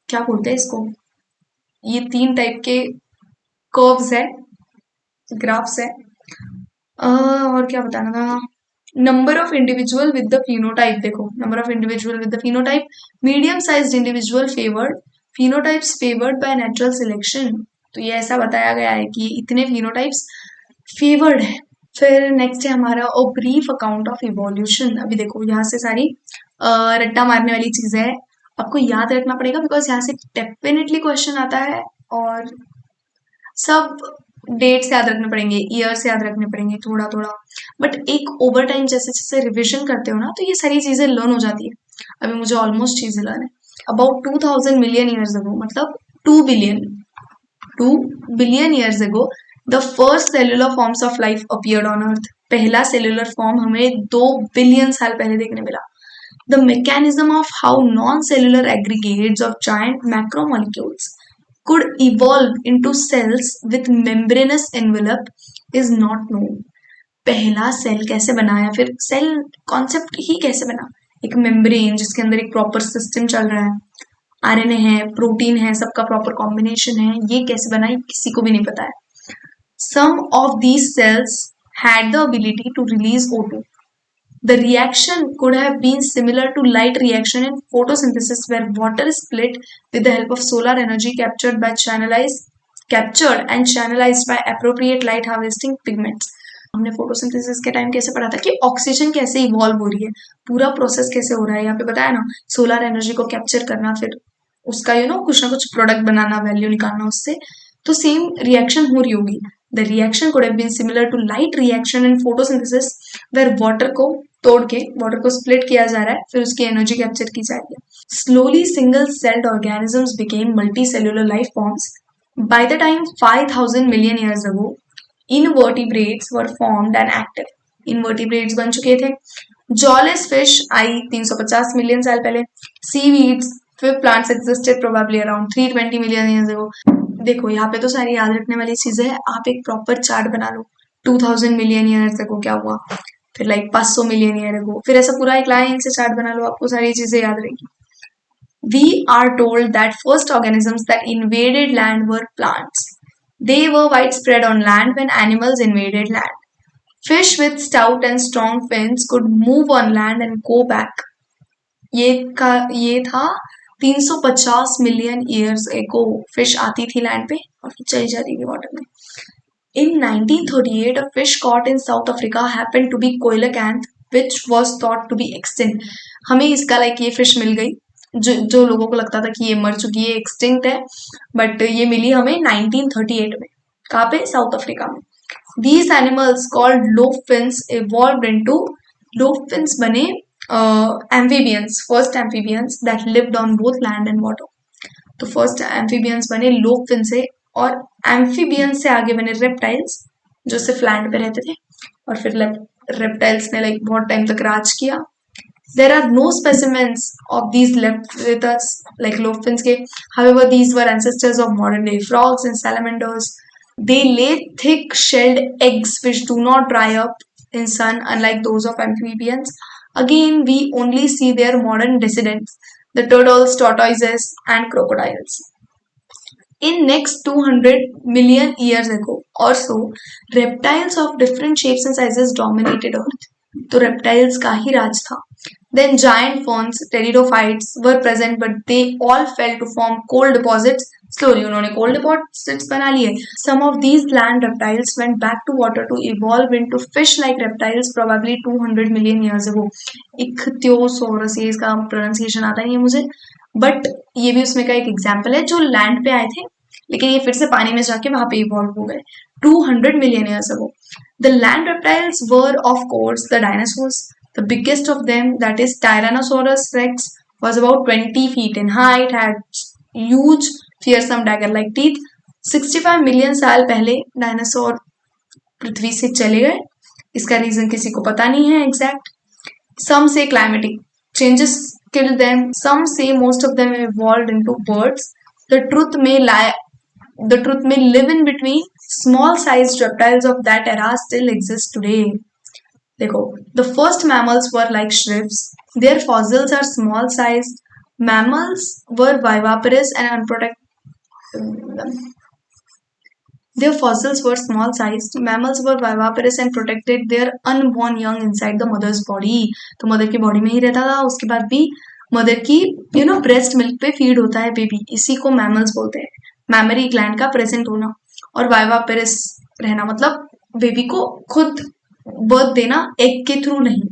क्या बोलते हैं इसको, ये तीन टाइप के कर्व्स है, ग्राफ्स है, और क्या बताना था, number of individual with the phenotype, देखो number of individual with the phenotype, medium sized individual favoured, phenotypes favoured by natural selection, तो ये ऐसा बताया गया है कि इतने फिनोटाइप्स फेवर्ड है। फिर नेक्स्ट है हमारा a brief account of evolution. अभी देखो यहाँ से सारी रट्टा मारने वाली चीजें है, आपको याद रखना पड़ेगा बिकॉज यहाँ से डेफिनेटली क्वेश्चन आता है, और सब डेट्स याद रखने पड़ेंगे, ईयर्स याद रखने पड़ेंगे थोड़ा थोड़ा, बट एक ओवर टाइम जैसे जैसे रिविजन करते हो ना तो ये सारी चीजें लर्न हो जाती है। अभी मुझे ऑलमोस्ट चीजें लर्न है। अबाउट 2000 मिलियन ईयर्स अगो, मतलब 2 billion, 2 billion years ago the first cellular forms of life appeared on earth. पहला सेलुलर फॉर्म हमें 2 बिलियन साल पहले देखने मिला। The mechanism of how non-cellular aggregates of giant macromolecules could evolve into cells with membranous envelope is not known. पहला cell कैसे बना, या फिर सेल कॉन्सेप्ट ही कैसे बना, एक मेम्ब्रेन जिसके अंदर एक प्रॉपर सिस्टम चल रहा है, आरएनए है, प्रोटीन है, सबका प्रॉपर कॉम्बिनेशन है, ये कैसे बना ये किसी को भी नहीं पता है। Some of these cells had the ability to release O2. The reaction could have been similar to light reaction in photosynthesis, where water is split with the help of solar energy captured and channelized by appropriate light harvesting pigments. हमने photosynthesis के time कैसे पढ़ा था कि oxygen कैसे evolve हो रही है, पूरा प्रोसेस कैसे हो रहा है, यहाँ पे बताया ना, सोलर एनर्जी को कैप्चर करना, फिर उसका कुछ ना कुछ प्रोडक्ट बनाना, वैल्यू निकालना उससे, तो सेम रिएक्शन हो रही होगी। The reaction could have been similar to light reaction in photosynthesis, where water को तोड़ के वाटर को स्प्लिट किया जा रहा है, फिर उसकी एनर्जी कैप्चर की जा रही है। Slowly single celled organisms became multi cellular life forms. By the time 5000 million years ago invertebrates were formed and active. Invertebrates बन चुके थे। जॉलेस फिश आई 350 मिलियन साल पहले। सीवीड्स, फिर plants existed probably around 320 million years अगो। देखो यहाँ पे तो सारी याद रखने वाली चीजें है, आप एक प्रॉपर चार्ट बना लो, 2000 मिलियन ईयर्स अगो क्या हुआ, फिर लाइक 500 मिलियन ईयर अगो, फिर ऐसा पूरा एक लाइन से चार्ट बना लो, आपको सारी चीजें याद रहेगी। We are told that first organisms that invaded land were plants. They were widespread on land when animals invaded land. Fish with stout and strong fins could move on land and go back. ये था 350 million years ago. Fish आती थी land पे और फिर चली जाती थी वाटर में। In 1938, a fish caught in South Africa happened to be coelacanth, which was thought to be extinct. हमें इसका लाइक ये फिश मिल गई, जो लोगों को लगता था कि ये मर चुकी है, एक्सटिंक्ट है, बट ये मिली हमें 1938 में। कहाँ पे? साउथ अफ्रीका में। These animals called lobe fins evolved into lobe fins बने amphibians, first amphibians that lived on both land and water. तो फर्स्ट एम्फीबियंस बने लोब फिन से, और एम्फीबियंस से आगे बने रेप्टाइल्स जो सिर्फ लैंड पे रहते थे, और फिर रेप्टाइल्स ने लाइक बहुत टाइम तक राज किया। There are no specimens of these left with us, like lobe fins के. However, these were ancestors of modern day frogs and salamanders. They lay thick shelled eggs which do not dry up in sun, unlike those of amphibians. Again, we only see their modern descendants, the turtles, tortoises, and crocodiles. In next 200 million years ago or so, reptiles of different shapes and sizes dominated Earth. तो reptiles का ही राज था. Then giant ferns, pteridophytes were present, but they all fell to form coal deposits. Slowly उन्होंने coal deposits बना लिए. Some of these land reptiles went back to water to evolve into fish-like reptiles, probably 200 million years ago. Ichthyosaurus, ये इसका pronunciation आता नहीं है मुझे, but ये भी उसमें का एक एग्जाम्पल है, जो लैंड पे आए थे लेकिन ये फिर से पानी में जाके वहां पे इवॉल्व हो गए 200 million years ago. The land reptiles were of course the dinosaurs. The biggest of them, that is Tyrannosaurus rex, was about 20 feet in height, had huge fearsome dagger-like teeth. 65 million साल पहले dinosaur पृथ्वी से चले गए। इसका reason किसी को पता नहीं है exact. Some say climatic changes killed them. Some say most of them evolved into birds. The truth may live in between. Small sized reptiles of that era still exist today. देखो, the first mammals were like shrimps. Their fossils are small sized. Mammals were viviparous and unprotected. Their fossils were small sized. Mammals were viviparous and protected their unborn young inside the mother's body. तो mother की body में ही रहता था, उसके बाद भी mother की breast milk पे फीड होता है बेबी, इसी को मैमल्स बोलते हैं. मैमरी ग्लैंड का प्रेजेंट होना और वाइवापेरस रहना, मतलब बेबी को खुद बर्थ देना एग के थ्रू नहीं.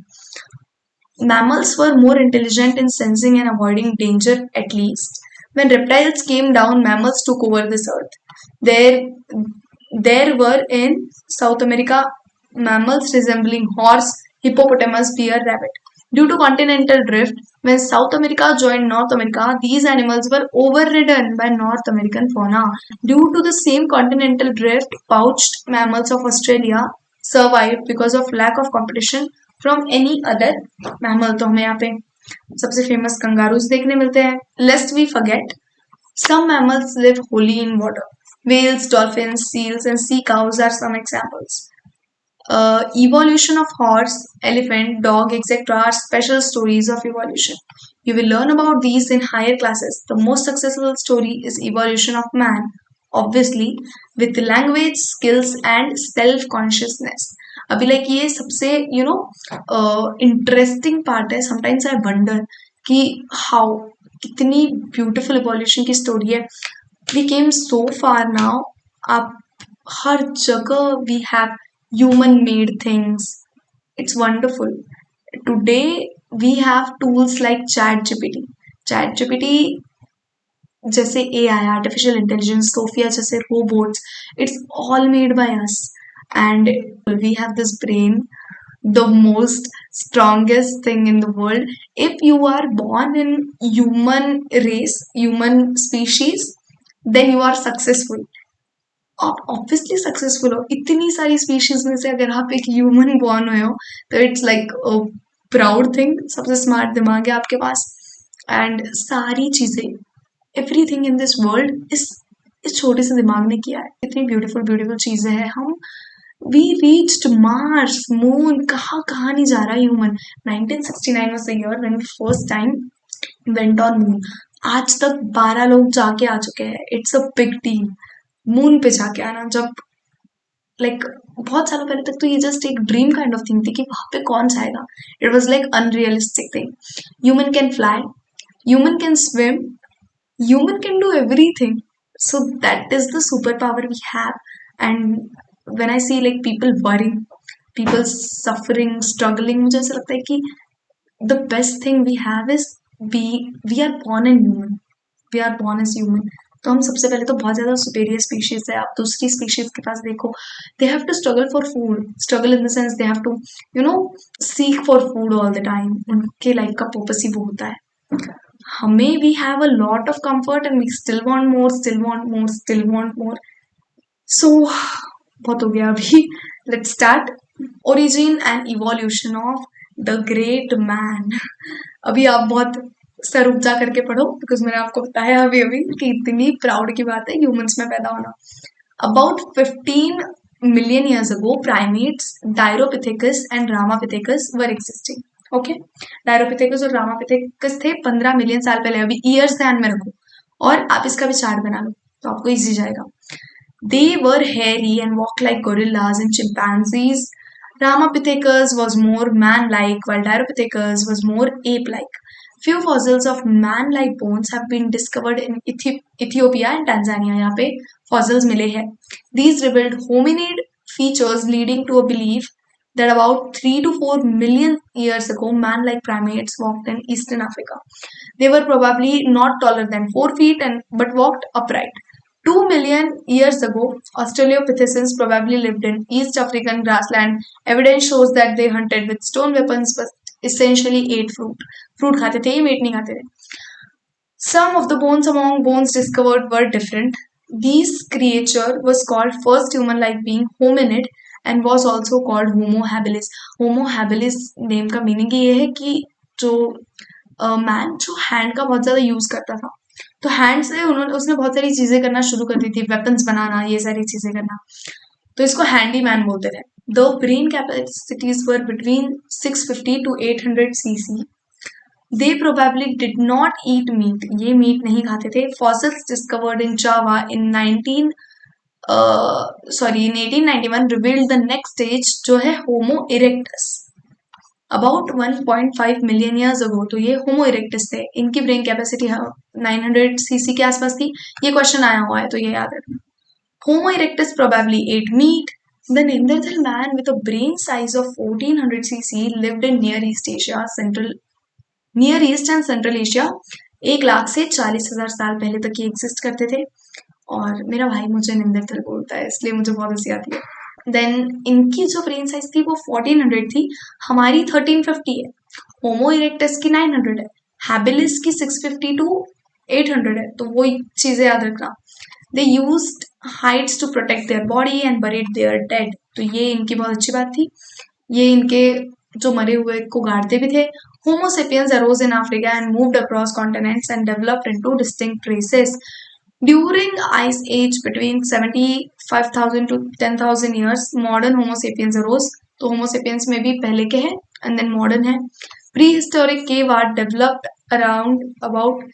Mammals were more intelligent in sensing and avoiding danger at least. When reptiles came down, mammals took over this earth. There were in South America mammals resembling horse, hippopotamus, deer, rabbit. Due to continental drift, when South America joined North America, these animals were overridden by North American fauna. Due to the same continental drift, pouched mammals of Australia survived because of lack of competition from any other mammal. तो हमें यहाँ पे सबसे famous kangaroos देखने मिलते हैं. Lest we forget some mammals live wholly in water. Whales, dolphins, seals and sea cows are some examples. Evolution of horse, elephant, dog, etc. are special stories of evolution. You will learn about these in higher classes. The most successful story is evolution of man, obviously, with language, skills and self-consciousness. अभी like ये सबसे interesting part है. Sometimes I wonder कि how कितनी beautiful evolution की story है. We came so far now. आप हर जगह we have human made things. It's wonderful. Today we have tools like ChatGPT जैसे AI, artificial intelligence, Sophia जैसे robots. It's all made by us. And we have this brain, the most strongest thing in the world. If you are born in human race, human species, then you are successful. आप obviously successful हो. इतनी सारी species में से अगर आप एक human born हुए हो तो इट्स लाइक प्राउड थिंग. सबसे स्मार्ट दिमाग है आपके पास एंड सारी चीजें, एवरीथिंग इन दिस वर्ल्ड इस छोटे से दिमाग ने किया है. इतनी ब्यूटीफुल ब्यूटीफुल चीजें हैं. हम वी रीच्ड मार्स, मून, कहाँ कहाँ नहीं जा रहा human. 1969 was the year when first time went on moon. आज तक 12 लोग जाके आ चुके हैं. It's a big deal. Moon पे जाके आना, जब लाइक बहुत सालों पहले तक तो ये जस्ट एक ड्रीम काइंड ऑफ थिंग थी कि वहां पे कौन जाएगा. It was like unrealistic thing. Human can fly, human can swim, human can do everything. So that is the super power we have. And when I see like people worry, people suffering, struggling, मुझे ऐसा लगता है कि the best thing we have is we are born in human. We are born as human. तो हम सबसे पहले तो बहुत ज्यादा सुपेरियर स्पीशीज है. आप दूसरी स्पीशीज के पास देखो, they have to struggle for food. Struggle in the sense they have to seek for food all the time. उनके लाइफ का पर्पस ही वो होता है. हमें we have a lot of comfort and we still want more, still want more, still want more. So बहुत हो गया अभी. Let's start. Origin and evolution of the great man. अभी आप बहुत सर उपजा करके पढ़ो, बिकॉज मैंने आपको बताया अभी अभी कि इतनी प्राउड की बात है ह्यूमंस में पैदा होना. About 15 million years ago, primates, Dryopithecus and Ramapithecus were existing. Okay, Dryopithecus और Ramapithecus थे 15 मिलियन साल पहले. अभी ईयर्स ध्यान में रखो और आप इसका भी चार्ट बना लो तो आपको इजी जाएगा. They were hairy and walked like gorillas and chimpanzees. Ramapithecus was more man-like, while Dryopithecus was more ape-like. Few fossils of man-like bones have been discovered in Ethiopia and Tanzania. यहाँ पे fossils मिले हैं. These revealed hominid features leading to a belief that about 3 to 4 million years ago, man-like primates walked in Eastern Africa. They were probably not taller than 4 feet but walked upright. 2 million years ago, Australopithecines probably lived in East African grassland. Evidence shows that they hunted with stone weapons but essentially ate fruit. Fruit खाते थे, meet नहीं खाते थे. Some of the bones among bones discovered were different. This creature was called first human-like being hominid and was also called Homo habilis. Homo habilis name का meaning ये है कि जो मैन जो हैंड का बहुत ज्यादा यूज करता था, तो हैंड से उसने बहुत सारी चीजें करना शुरू कर दी थी, वेपन्स बनाना, ये सारी चीजें करना, तो इसको हैंडी मैन बोलते थे. The brain capacities were between 650 to 800 cc. They probably did not eat meat. ये मीट नहीं खाते थे. Fossils discovered in Java in sorry in 1891 revealed the next stage जो है Homo erectus about 1.5 million years ago. तो ये होमो erectus थे, इनकी ब्रेन कैपेसिटी 900 सीसी के आसपास थी। ये क्वेश्चन आया हुआ है तो ये याद रखना। होमो erectus probably ate meat. The Neanderthal man with a brain size of 1400 cc lived in Near East and Central Asia 1 lakh से 40,000 साल पहले तक ये एग्जिस्ट करते थे। और मेरा भाई मुझे निंदरथल बोलता है इसलिए मुझे बहुत हंसी आती है। देन इनकी जो ब्रेन साइज थी वो 1400 थी, हमारी 1350 है। होमो इरेक्टस की 900 है, हैबिलिस की 650 टू 800 है। तो वो चीजें याद रखना। They used hides to protect their body and buried their dead. तो ये इनकी बहुत अच्छी बात थी, ये इनके जो मरे हुए को गाड़ते भी थे। Homo sapiens arose in Africa and moved across continents and developed into distinct races. During Ice Age between 75,000 to 10,000 years, modern Homo sapiens arose. तो Homo sapiens में भी पहले के हैं and then modern है। Prehistoric cave art developed around about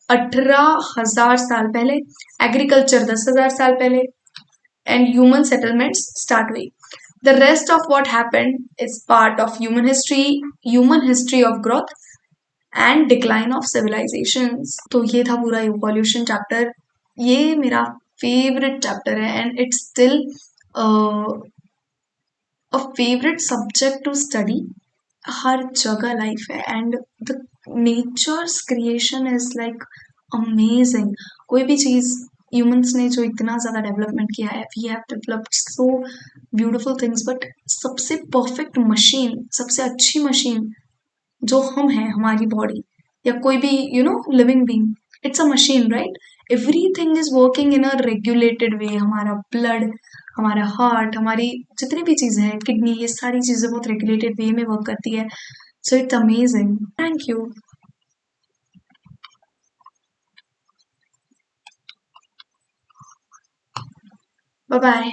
18,000 साल पहले, agriculture 10,000 साल पहले, एंड ह्यूमन सेटलमेंट्स स्टार्ट हुई। The rest of what happened is part of human history of growth and decline of civilizations. तो ये था पूरा इवोल्यूशन चैप्टर। ये मेरा फेवरेट चैप्टर है and it's still a favourite subject to study. हर जगह लाइफ है and the nature's creation is like amazing. कोई भी चीज ह्यूमंस ने जो इतना ज़्यादा डेवलपमेंट किया है, we have developed so beautiful things, but सबसे परफेक्ट मशीन, सबसे अच्छी मशीन जो हम हैं, हमारी बॉडी या कोई भी living being, it's a machine, right? Everything is working in a regulated way. हमारा ब्लड, हमारा हार्ट, हमारी जितनी भी चीज़ें हैं, किडनी, ये सारी चीज़ें बहुत रेगुलेटेड वे में वर्क करती है। So it's amazing. Thank you. Bye bye.